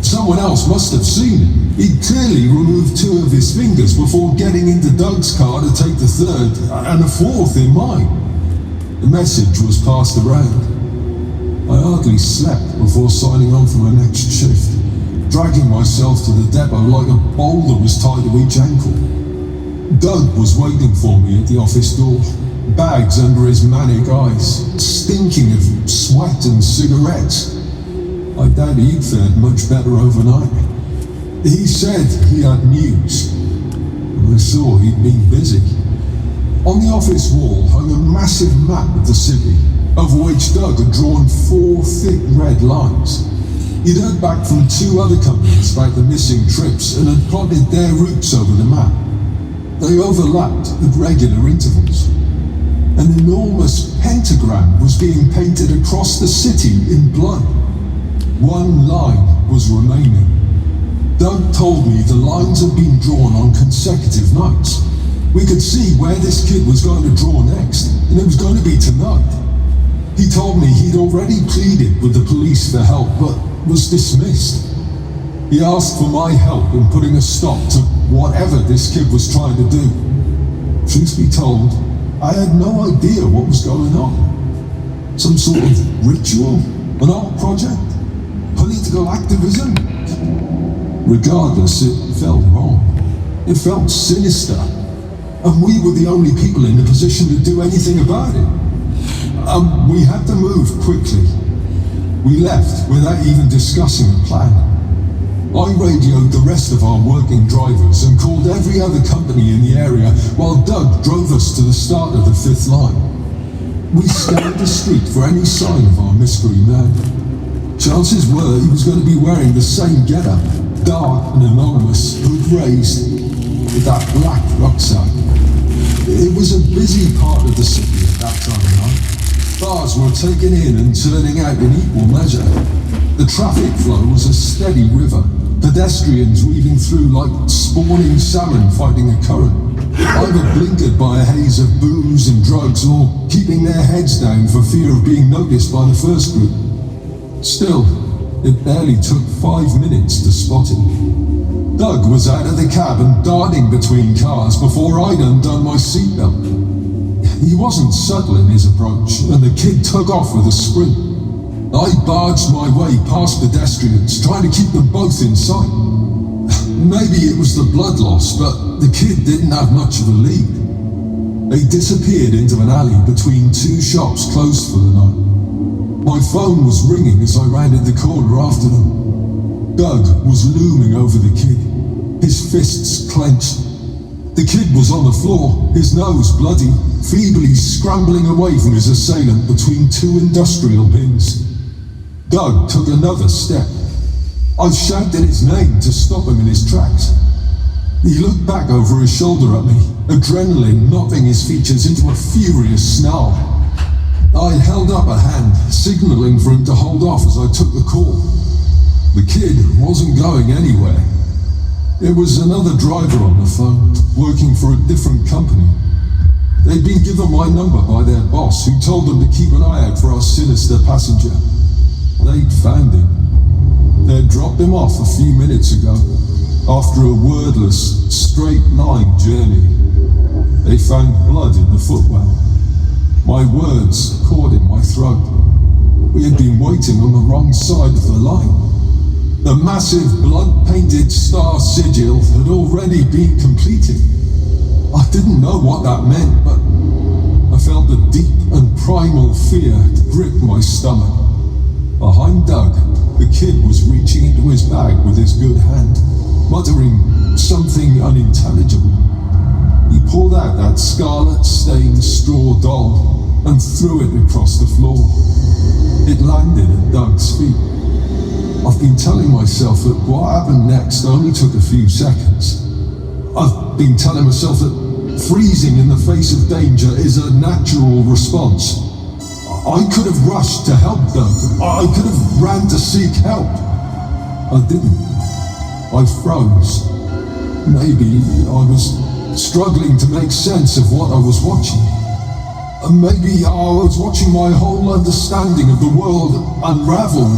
Speaker 5: Someone else must have seen him. He'd clearly removed 2 of his fingers before getting into Doug's car to take the 3rd and a 4th in mine. The message was passed around. I hardly slept before signing on for my next shift, dragging myself to the depot like a boulder was tied to each ankle. Doug was waiting for me at the office door, bags under his manic eyes, stinking of sweat and cigarettes. I doubt he'd fared much better overnight. He said he had news. I saw he'd been busy. On the office wall hung a massive map of the city, of which Doug had drawn 4 thick red lines. He'd heard back from 2 other companies about the missing trips and had plotted their routes over the map. They overlapped at regular intervals. An enormous pentagram was being painted across the city in blood. 1 line was remaining. Doug told me the lines had been drawn on consecutive nights. We could see where this kid was going to draw next, and it was going to be tonight. He told me he'd already pleaded with the police for help, but was dismissed. He asked for my help in putting a stop to whatever this kid was trying to do. Truth be told, I had no idea what was going on. Some sort of ritual? An art project? Political activism? Regardless, it felt wrong. It felt sinister. And we were the only people in a position to do anything about it. We had to move quickly. We left without even discussing a plan. I radioed the rest of our working drivers and called every other company in the area while Doug drove us to the start of the 5th line. We scanned the street for any sign of our mystery man. Chances were he was going to be wearing the same getup, dark and anonymous, hood raised, with that black rucksack. It was a busy part of the city at that time of night. Bars were taken in and turning out in equal measure. The traffic flow was a steady river, pedestrians weaving through like spawning salmon fighting a current, either blinkered by a haze of booze and drugs or keeping their heads down for fear of being noticed by the first group. Still, it barely took 5 minutes to spot him. Doug was out of the cab and darting between cars before I'd undone my seatbelt. He wasn't subtle in his approach, and the kid took off with a sprint. I barged my way past pedestrians, trying to keep them both in sight. Maybe it was the blood loss, but the kid didn't have much of a lead. They disappeared into an alley between 2 shops closed for the night. My phone was ringing as I rounded the corner after them. Doug was looming over the kid, his fists clenched. The kid was on the floor, his nose bloody, feebly scrambling away from his assailant between 2 industrial bins. Doug took another step. I shouted his name to stop him in his tracks. He looked back over his shoulder at me, adrenaline knotting his features into a furious snarl. I held up a hand, signaling for him to hold off as I took the call. The kid wasn't going anywhere. It was another driver on the phone, working for a different company. They'd been given my number by their boss, who told them to keep an eye out for our sinister passenger. They'd found him. They'd dropped him off a few minutes ago, after a wordless, straight-line journey. They found blood in the footwell. My words caught in my throat. We had been waiting on the wrong side of the line. The massive blood-painted star sigil had already been completed. I didn't know what that meant, but I felt a deep and primal fear grip my stomach. Behind Doug, the kid was reaching into his bag with his good hand, muttering something unintelligible. He pulled out that scarlet-stained straw doll and threw it across the floor. It landed at Doug's feet. I've been telling myself that what happened next only took a few seconds. I've been telling myself that freezing in the face of danger is a natural response. I could have rushed to help Doug. I could have ran to seek help. I didn't. I froze. Maybe I was struggling to make sense of what I was watching. Maybe I was watching my whole understanding of the world unravel.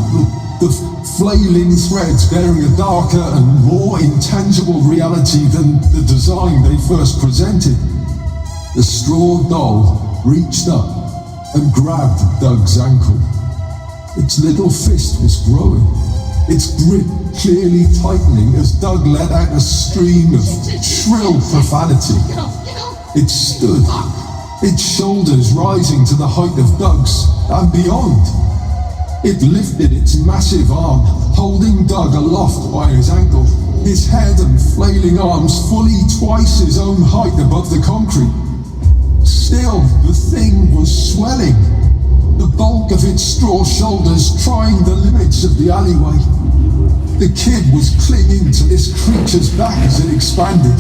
Speaker 5: The flailing threads bearing a darker and more intangible reality than the design they first presented. The straw doll reached up and grabbed Doug's ankle. Its little fist was growing, its grip clearly tightening as Doug let out a stream of shrill profanity. It stood, its shoulders rising to the height of Doug's and beyond. It lifted its massive arm, holding Doug aloft by his ankle, his head and flailing arms fully twice his own height above the concrete. Still, the thing was swelling, the bulk of its straw shoulders trying the limits of the alleyway. The kid was clinging to this creature's back as it expanded,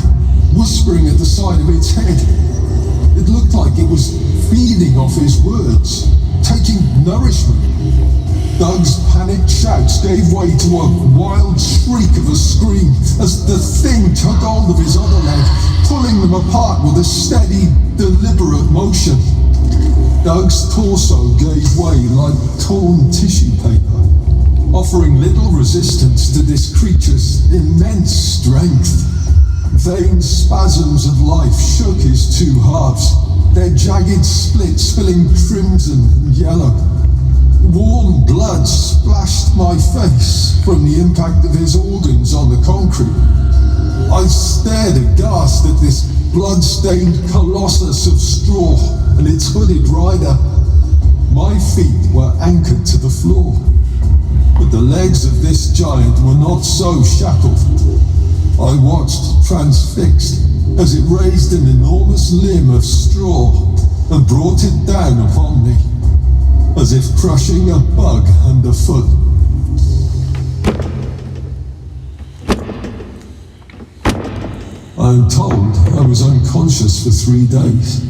Speaker 5: whispering at the side of its head. It looked like it was feeding off his words, taking nourishment. Doug's panicked shouts gave way to a wild shriek of a scream as the thing took hold of his other leg, pulling them apart with a steady, deliberate motion. Doug's torso gave way like torn tissue paper, offering little resistance to this creature's immense strength. Vain spasms of life shook his two halves, their jagged splits spilling crimson and yellow. Warm blood splashed my face from the impact of his organs on the concrete. I stared aghast at this blood-stained colossus of straw and its hooded rider. My feet were anchored to the floor, but the legs of this giant were not so shackled. I watched transfixed as it raised an enormous limb of straw and brought it down upon me, as if crushing a bug underfoot. I am told I was unconscious for 3 days.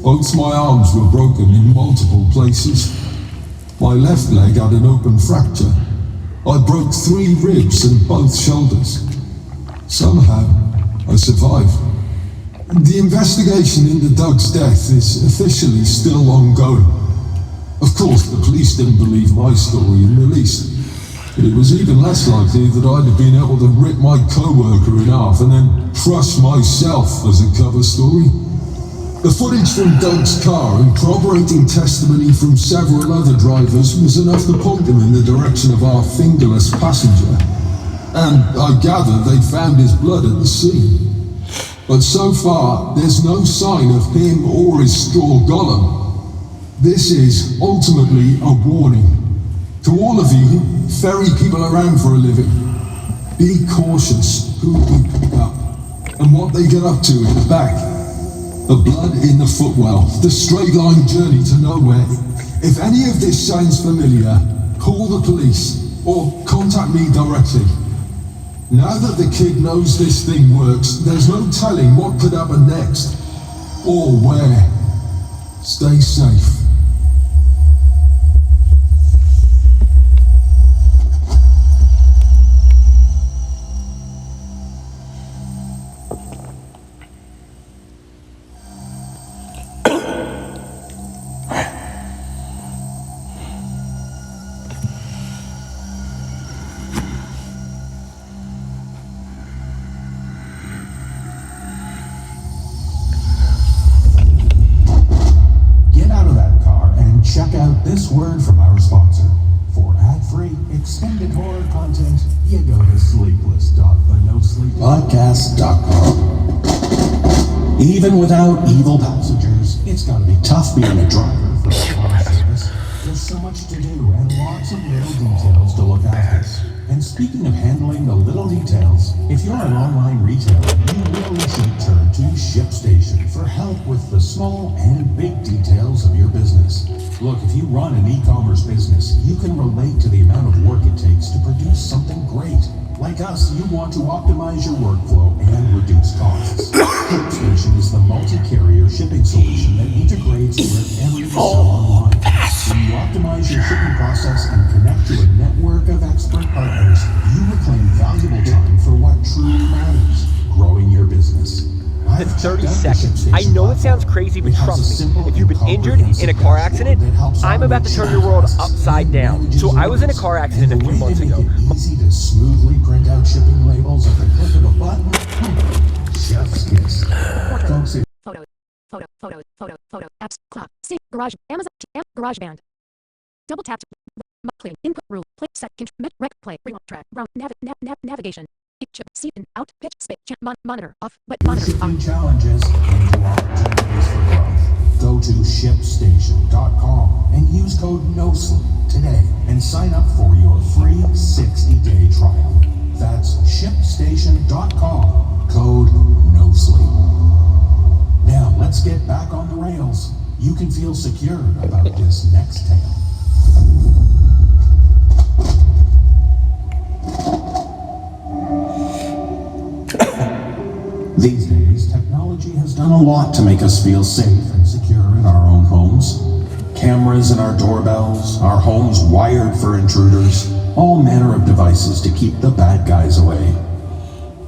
Speaker 5: Both my arms were broken in multiple places. My left leg had an open fracture. I broke 3 ribs and both shoulders. Somehow, I survived. The investigation into Doug's death is officially still ongoing. Of course, the police didn't believe my story in the least, but it was even less likely that I'd have been able to rip my co-worker in half and then crush myself as a cover story. The footage from Doug's car and corroborating testimony from several other drivers was enough to point them in the direction of our fingerless passenger, and I gather they'd found his blood at the scene. But so far, there's no sign of him or his straw golem. This is ultimately a warning to all of you who ferry people around for a living. Be cautious who you pick up and what they get up to in the back. The blood in the footwell, the straight line journey to nowhere. If any of this sounds familiar, call the police or contact me directly. Now that the kid knows this thing works, there's no telling what could happen next or where. Stay safe.
Speaker 2: Check out this word from our sponsor. For ad-free, extended horror content, you go to sleepless.thenosleep.podcast.com. Even without evil passengers, it's gotta be tough being a driver for a car service. There's so much to do and lots of little details to look after. And speaking of handling the little details, if you're an online retailer, you really should turn to ShipStation for help with the small and big details of your business. Look, if you run an e-commerce business, you can relate to the amount of work it takes to produce something great. Like us, you want to optimize your workflow and reduce costs. ShipStation is the multi-carrier shipping solution that integrates wherever you sell online. When you optimize your shipping process and connect to a network of expert partners, you reclaim valuable time for what truly matters, growing your business. I've
Speaker 7: 30 seconds. I know it sounds crazy, but trust me, if you've been injured in a car accident, I'm about to turn your world upside down. So I was in a car accident a few months ago.
Speaker 2: Easy to smoothly print out shipping labels at the click of a button. Chef's kiss. Folks,
Speaker 1: Photo, apps, cloud, sync, garage, Amazon, GarageBand. Double tap, clean, input, rule, play, set, rec, play, remote track, round, navigation, chip, see, in, out, pitch, space, monitor, off, but monitor,
Speaker 2: Shipping
Speaker 1: off.
Speaker 2: challenges and new opportunities for growth. Go to ShipStation.com and use code NOSLEEP today and sign up for your free 60-day trial. That's ShipStation.com, code NOSLEEP. Now let's get back on the rails. You can feel secure about this next tale. These days, technology has done a lot to make us feel safe and secure in our own homes. Cameras in our doorbells, our homes wired for intruders, all manner of devices to keep the bad guys away.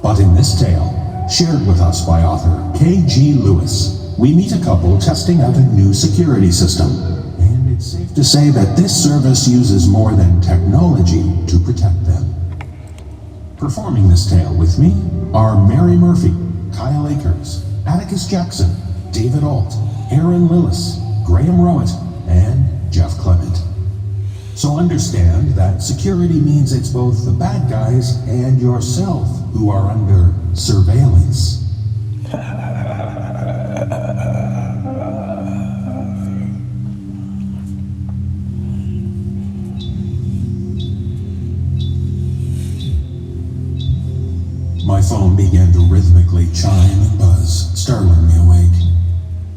Speaker 2: But in this tale, shared with us by author K.G. Lewis, we meet a couple testing out a new security system. And it's safe to say that this service uses more than technology to protect them. Performing this tale with me are Mary Murphy, Kyle Akers, Atticus Jackson, David Alt, Aaron Lillis, Graham Rowett, and Jeff Clement. So understand that security means it's both the bad guys and yourself who are under surveillance. My phone began to rhythmically chime and buzz, startling me awake.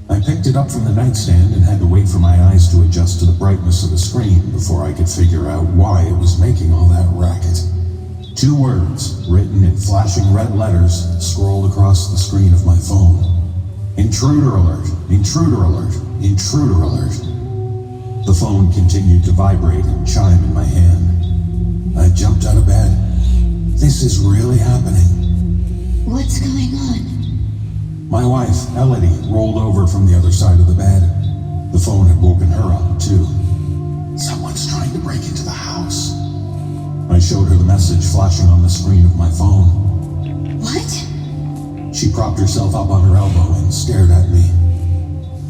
Speaker 2: I picked it up from the nightstand and had to wait for my eyes to adjust to the brightness of the screen before I could figure out why it was making all that racket. 2 words, written in flashing red letters, scrolled across the screen of my phone. Intruder alert, intruder alert, intruder alert. The phone continued to vibrate and chime in my hand. I jumped out of bed. This is really happening.
Speaker 4: What's going on?
Speaker 2: My wife, Elodie, rolled over from the other side of the bed. The phone had woken her up, too. Someone's trying to break into the house. I showed her the message flashing on the screen of my phone.
Speaker 4: What?
Speaker 2: She propped herself up on her elbow and stared at me.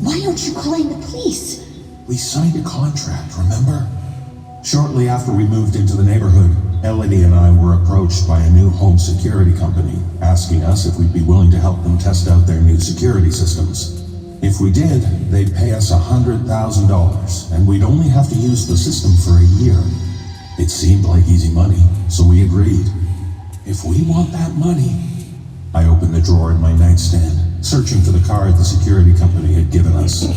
Speaker 4: Why aren't you calling the police?
Speaker 2: We signed a contract, remember? Shortly after we moved into the neighborhood, Elodie and I were approached by a new home security company, asking us if we'd be willing to help them test out their new security systems. If we did, they'd pay us $100,000, and we'd only have to use the system for a year. It seemed like easy money, so we agreed. If we want that money... I opened the drawer in my nightstand, searching for the card the security company had given us.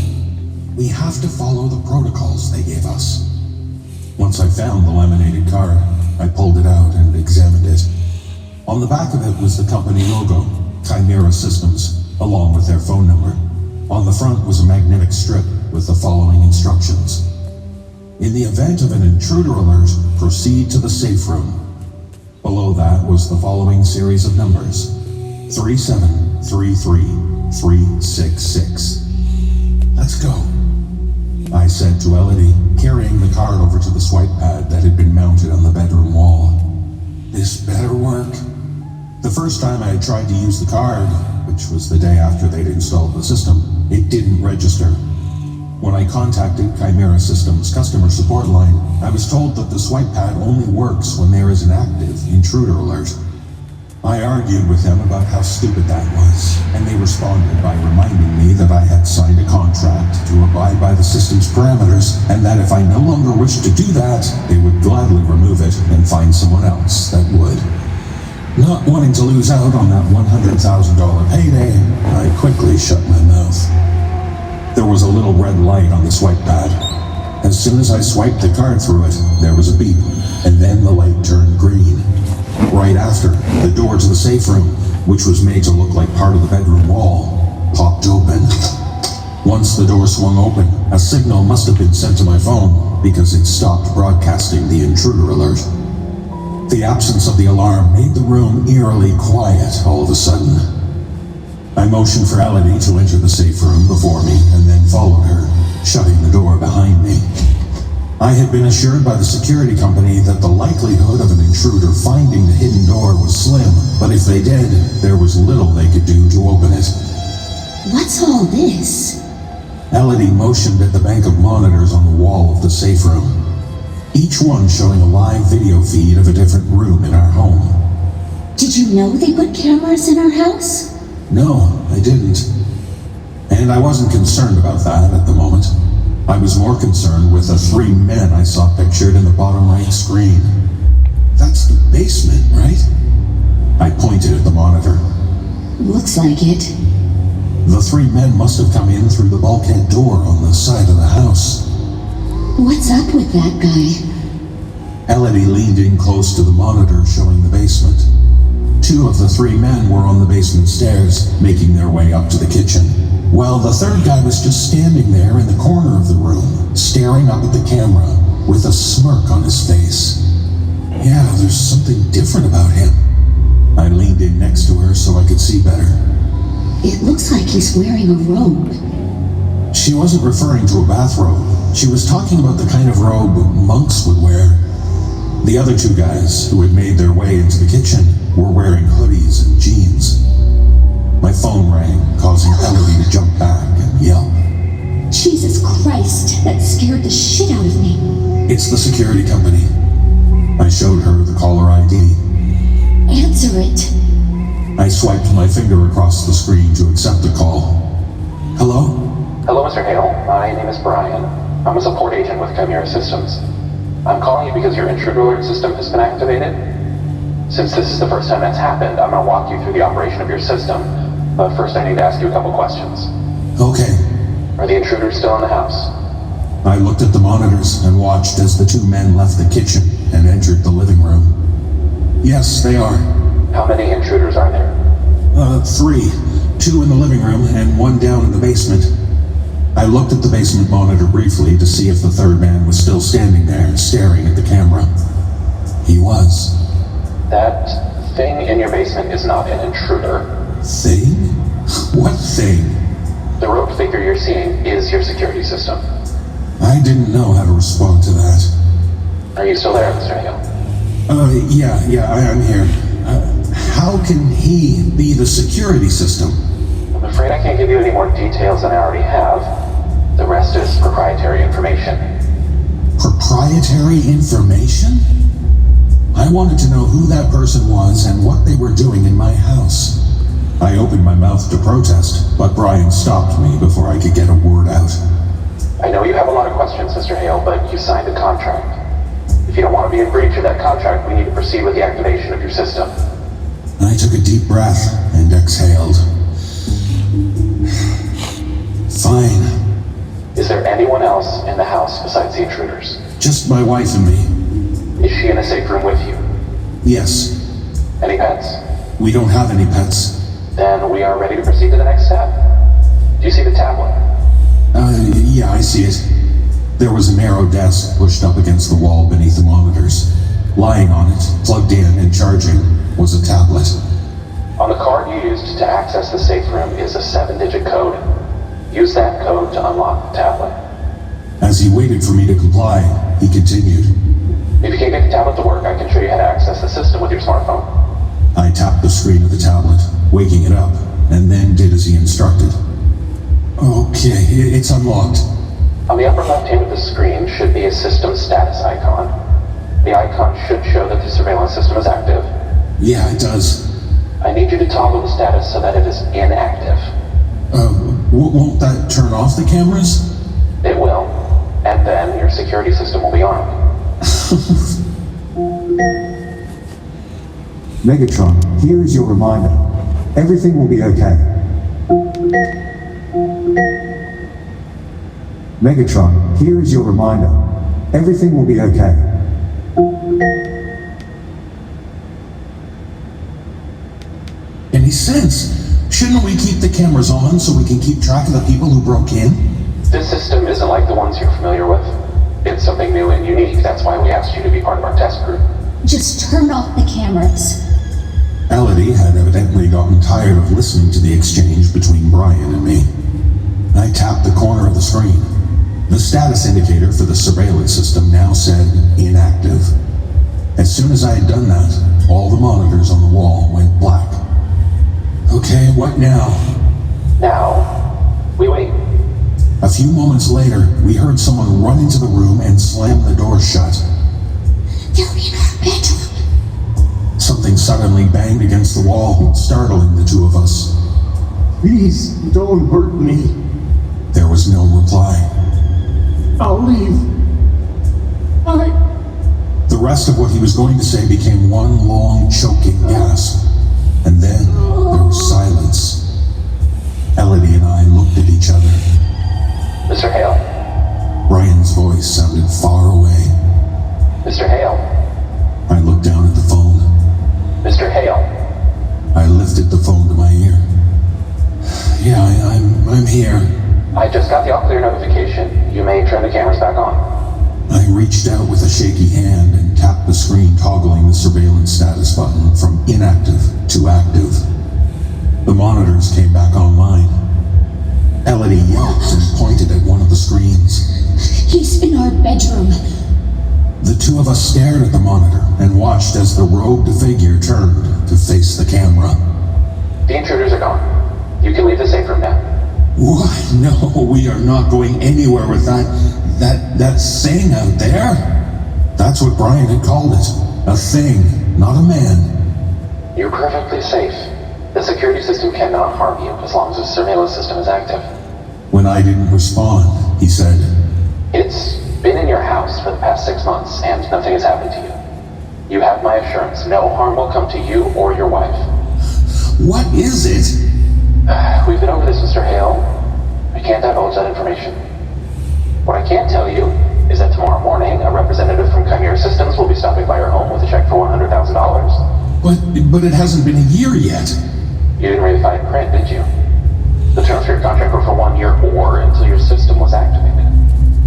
Speaker 2: We have to follow the protocols they gave us. Once I found the laminated card, I pulled it out and examined it. On the back of it was the company logo, Chimera Systems, along with their phone number. On the front was a magnetic strip with the following instructions. In the event of an intruder alert, proceed to the safe room. Below that was the following series of numbers. 3733366. Let's go, I said to Elodie, carrying the card over to the swipe pad that had been mounted on the bedroom wall. This better work. The first time I had tried to use the card, which was the day after they'd installed the system, it didn't register. When I contacted Chimera Systems customer support line, I was told that the swipe pad only works when there is an active intruder alert. I argued with them about how stupid that was, and they responded by reminding me that I had signed a contract to abide by the system's parameters, and that if I no longer wished to do that, they would gladly remove it and find someone else that would. Not wanting to lose out on that $100,000 payday, I quickly shut my mouth. There was a little red light on the swipe pad. As soon as I swiped the card through it, there was a beep, and then the light turned green. Right after, the door to the safe room, which was made to look like part of the bedroom wall, popped open. Once the door swung open, a signal must have been sent to my phone because it stopped broadcasting the intruder alert. The absence of the alarm made the room eerily quiet all of a sudden. I motioned for Elodie to enter the safe room before me and then followed her, shutting the door behind me. I had been assured by the security company that the likelihood of an intruder finding the hidden door was slim, but if they did, there was little they could do to open it.
Speaker 4: What's all this?
Speaker 2: Elodie motioned at the bank of monitors on the wall of the safe room, each one showing a live video feed of a different room in our home.
Speaker 4: Did you know they put cameras in our house?
Speaker 2: No, I didn't. And I wasn't concerned about that at the moment. I was more concerned with the 3 men I saw pictured in the bottom right screen. That's the basement, right? I pointed at the monitor.
Speaker 4: Looks like it.
Speaker 2: The 3 men must have come in through the bulkhead door on the side of the house.
Speaker 4: What's up with that guy?
Speaker 2: Elodie leaned in close to the monitor showing the basement. 2 of the 3 men were on the basement stairs, making their way up to the kitchen, while the 3rd guy was just standing there in the corner of the room, staring up at the camera with a smirk on his face. Yeah, there's something different about him. I leaned in next to her so I could see better.
Speaker 4: It looks like he's wearing a robe.
Speaker 2: She wasn't referring to a bathrobe. She was talking about the kind of robe monks would wear. The other 2 guys, who had made their way into the kitchen, were wearing hoodies and jeans. My phone rang, causing Elodie to jump back and yell.
Speaker 4: Jesus Christ, that scared the shit out of me.
Speaker 2: It's the security company. I showed her the caller ID.
Speaker 4: Answer it.
Speaker 2: I swiped my finger across the screen to accept the call. Hello?
Speaker 8: Hello, Mr. Hale. My name is Brian. I'm a support agent with Chimera Systems. I'm calling you because your intruder alert system has been activated. Since this is the first time that's happened, I'm going to walk you through the operation of your system. But first I need to ask you a couple questions.
Speaker 2: Okay.
Speaker 8: Are the intruders still in the house?
Speaker 2: I looked at the monitors and watched as the 2 men left the kitchen and entered the living room. Yes, they are.
Speaker 8: How many intruders are there?
Speaker 2: 3. 2 in the living room and 1 down in the basement. I looked at the basement monitor briefly to see if the 3rd man was still standing there, staring at the camera. He was.
Speaker 8: That thing in your basement is not an intruder.
Speaker 2: Thing? What thing?
Speaker 8: The robed figure you're seeing is your security system.
Speaker 2: I didn't know how to respond to that.
Speaker 8: Are you still there, Mr. Hale?
Speaker 2: Yeah, I am here. How can he be the security system?
Speaker 8: I'm afraid I can't give you any more details than I already have. The rest is proprietary information.
Speaker 2: Proprietary information? I wanted to know who that person was and what they were doing in my house. I opened my mouth to protest, but Brian stopped me before I could get a word out.
Speaker 8: I know you have a lot of questions, Mr. Hale, but you signed a contract. If you don't want to be in breach of that contract, we need to proceed with the activation of your system.
Speaker 2: I took a deep breath and exhaled. Fine.
Speaker 8: Is there anyone else in the house besides the intruders?
Speaker 2: Just my wife and me.
Speaker 8: Is she in a safe room with you?
Speaker 2: Yes.
Speaker 8: Any pets?
Speaker 2: We don't have any pets.
Speaker 8: Then we are ready to proceed to the next step. Do you see the tablet?
Speaker 2: Yeah, I see it. There was a narrow desk pushed up against the wall beneath the monitors. Lying on it, plugged in and charging, was a tablet.
Speaker 8: On the card you used to access the safe room is a 7-digit code. Use that code to unlock the tablet.
Speaker 2: As he waited for me to comply, he continued.
Speaker 8: If you can't get the tablet to work, I can show you how to access the system with your smartphone.
Speaker 2: I tapped the screen of the tablet, waking it up, and then did as he instructed. Okay, it's unlocked.
Speaker 8: On the upper left hand of the screen should be a system status icon. The icon should show that the surveillance system is active.
Speaker 2: Yeah, it does.
Speaker 8: I need you to toggle the status so that it is inactive.
Speaker 2: Won't that turn off the cameras?
Speaker 8: It will. And then your security system will be armed.
Speaker 9: Megatron, here is your reminder. Everything will be okay. Megatron, here is your reminder. Everything will be okay.
Speaker 2: Any sense? Shouldn't we keep the cameras on so we can keep track of the people who broke in?
Speaker 8: This system isn't like the ones you're familiar with. It's something new and unique. That's why we asked you to be part of our test group.
Speaker 4: Just turn off the cameras.
Speaker 2: Elodie had evidently gotten tired of listening to the exchange between Brian and me. I tapped the corner of the screen. The status indicator for the surveillance system now said inactive. As soon as I had done that, all the monitors on the wall went black. Okay, what now?
Speaker 8: Now, we wait.
Speaker 2: A few moments later, we heard someone run into the room and slam the door shut.
Speaker 4: They're in our bedroom.
Speaker 2: Something suddenly banged against the wall, startling the two of us.
Speaker 6: Please, don't hurt me.
Speaker 2: There was no reply.
Speaker 6: I'll leave.
Speaker 2: The rest of what he was going to say became one long, choking gasp. And then there was silence. Elodie and I looked at each other.
Speaker 8: Mr. Hale.
Speaker 2: Brian's voice sounded far away.
Speaker 8: Mr. Hale.
Speaker 2: I looked down at the phone.
Speaker 8: Mr. Hale.
Speaker 2: I lifted the phone to my ear. Yeah, I'm here.
Speaker 8: I just got the all-clear notification. You may turn the cameras back on.
Speaker 2: I reached out with a shaky hand and tapped the screen, toggling the surveillance status button from inactive to active. The monitors came back online. Elodie yelped and pointed at one of the screens.
Speaker 4: He's in our bedroom.
Speaker 2: The two of us stared at the monitor and watched as the robed figure turned to face the camera.
Speaker 8: The intruders are gone. You can leave the safe room now.
Speaker 2: What? No, we are not going anywhere with that thing out there. That's what Brian had called it. A thing, not a man.
Speaker 8: You're perfectly safe. The security system cannot harm you as long as the surveillance system is active.
Speaker 2: When I didn't respond, he said,
Speaker 8: It's been in your house for the past 6 months and nothing has happened to you. You have my assurance no harm will come to you or your wife.
Speaker 2: What is it?
Speaker 8: We've been over this, Mr. Hale. I can't divulge that information. What I can tell you is that tomorrow morning, a representative from Chimera Systems will be stopping by your home with a check for $100,000.
Speaker 2: But it hasn't been a year yet.
Speaker 8: You didn't read the fine print, did you? The terms for your contract were for 1 year or until your system was activated.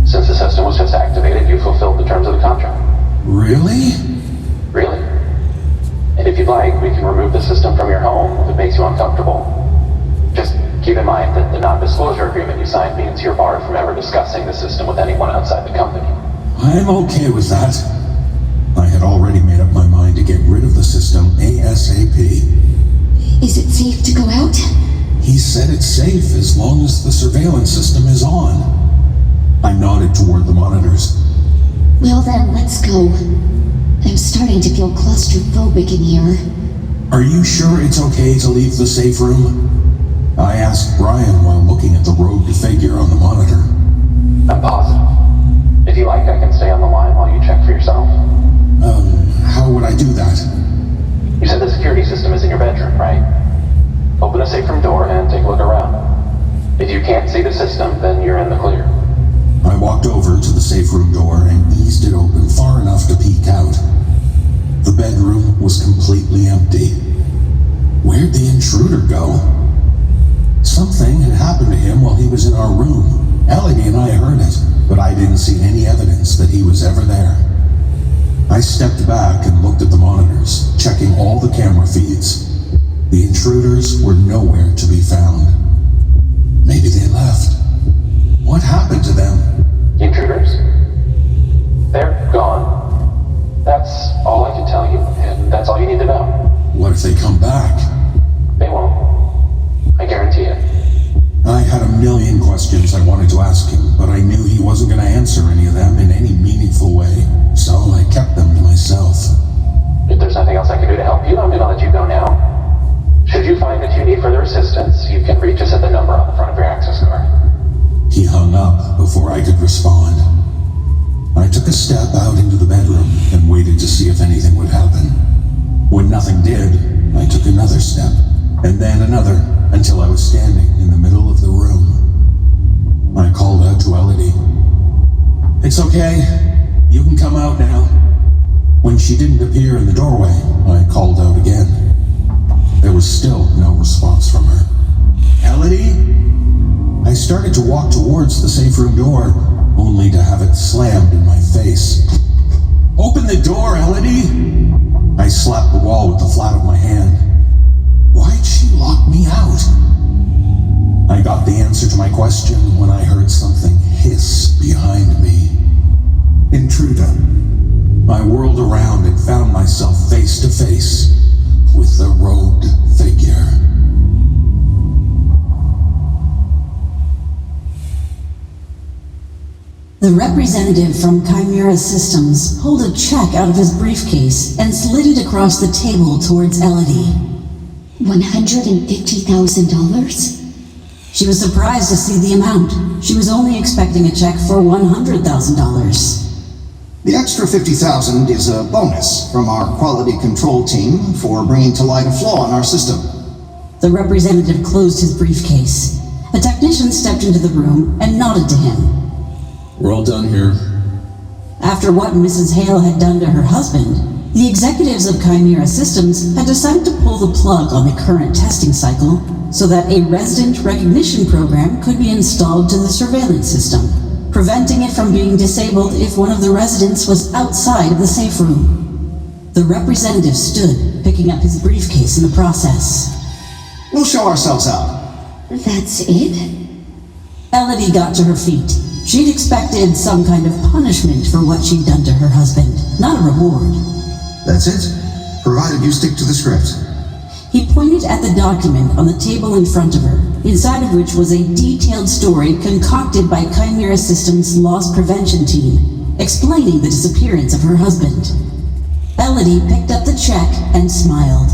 Speaker 8: Since the system was just activated, you fulfilled the terms of the contract.
Speaker 2: Really?
Speaker 8: Really. And if you'd like, we can remove the system from your home if it makes you uncomfortable. Just keep in mind that the non-disclosure agreement you signed means you're barred from ever discussing the system with anyone outside the company.
Speaker 2: I'm okay with that. I had already made up my mind to get rid of the system ASAP.
Speaker 4: Is it safe to go out?
Speaker 2: He said it's safe as long as the surveillance system is on. I nodded toward the monitors.
Speaker 4: Well then, let's go. I'm starting to feel claustrophobic in here.
Speaker 2: Are you sure it's okay to leave the safe room? I asked Brian while looking at the robed figure on the monitor.
Speaker 8: I'm positive. If you like, I can stay on the line while you check for yourself.
Speaker 2: How would I do that?
Speaker 8: You said the security system is in your bedroom, right? Open the safe room door and take a look around. If you can't see the system, then you're in the clear.
Speaker 2: I walked over to the safe room door and eased it open far enough to peek out. The bedroom was completely empty. Where'd the intruder go? Something had happened to him while he was in our room. Elodie and I heard it, but I didn't see any evidence that he was ever there. I stepped back and looked at the monitors, checking all the camera feeds. The intruders were nowhere to be found. Maybe they left. What happened to them?
Speaker 8: Intruders? They're gone. That's all I can tell you, and that's all you need to know.
Speaker 2: What if they come back?
Speaker 8: They won't. I guarantee it.
Speaker 2: I had a million questions I wanted to ask him, but I knew he wasn't going to answer any of them in any meaningful way, so I kept them to myself.
Speaker 8: If there's nothing else I can do to help you, I'm going to let you go now. Should you find that you need further assistance, you can reach us at the number on the front of your access card.
Speaker 2: He hung up before I could respond. I took a step out into the bedroom and waited to see if anything would happen. When nothing did, I took another step, and then another, until I was standing in the middle of the room. I called out to Elodie. It's okay. You can come out now. When she didn't appear in the doorway, I called out again. There was still no response from her. Elodie? I started to walk towards the safe room door, only to have it slammed in my face. Open the door, Elodie! I slapped the wall with the flat of my hand. question when I heard something hiss behind me. Intruder. I whirled around and found myself face to face with the robed figure.
Speaker 10: The representative from Chimera Systems pulled a check out of his briefcase and slid it across the table towards Elodie.
Speaker 4: $150,000?
Speaker 10: She was surprised to see the amount. She was only expecting a check for $100,000.
Speaker 11: The extra $50,000 is a bonus from our quality control team for bringing to light a flaw in our system.
Speaker 10: The representative closed his briefcase. A technician stepped into the room and nodded to him.
Speaker 6: We're all done here.
Speaker 10: After what Mrs. Hale had done to her husband, the executives of Chimera Systems had decided to pull the plug on the current testing cycle so that a resident recognition program could be installed to the surveillance system, preventing it from being disabled if one of the residents was outside of the safe room. The representative stood, picking up his briefcase in the process.
Speaker 11: We'll show ourselves out.
Speaker 4: That's it?
Speaker 10: Elodie got to her feet. She'd expected some kind of punishment for what she'd done to her husband, not a reward.
Speaker 11: That's it, provided you stick to the script.
Speaker 10: He pointed at the document on the table in front of her, inside of which was a detailed story concocted by Chimera Systems' loss prevention team, explaining the disappearance of her husband. Elodie picked up the check and smiled.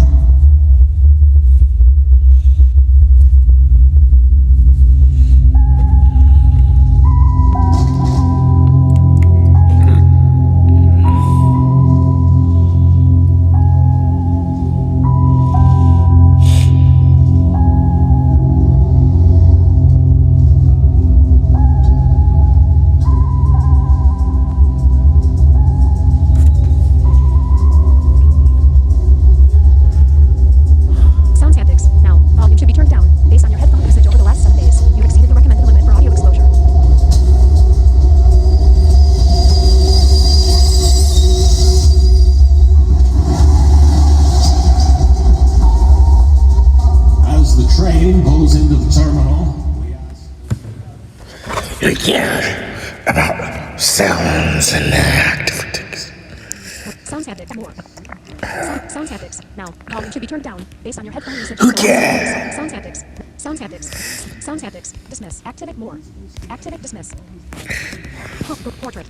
Speaker 6: About sounds and activities.
Speaker 1: Sounds haptics, more. Sounds haptics. Now, volume should be turned down based on your headphone usage.
Speaker 6: Who cares?
Speaker 1: Sounds haptics. Sounds haptics. Sounds haptics. Dismiss. Activate more. Activate dismiss. Portrait.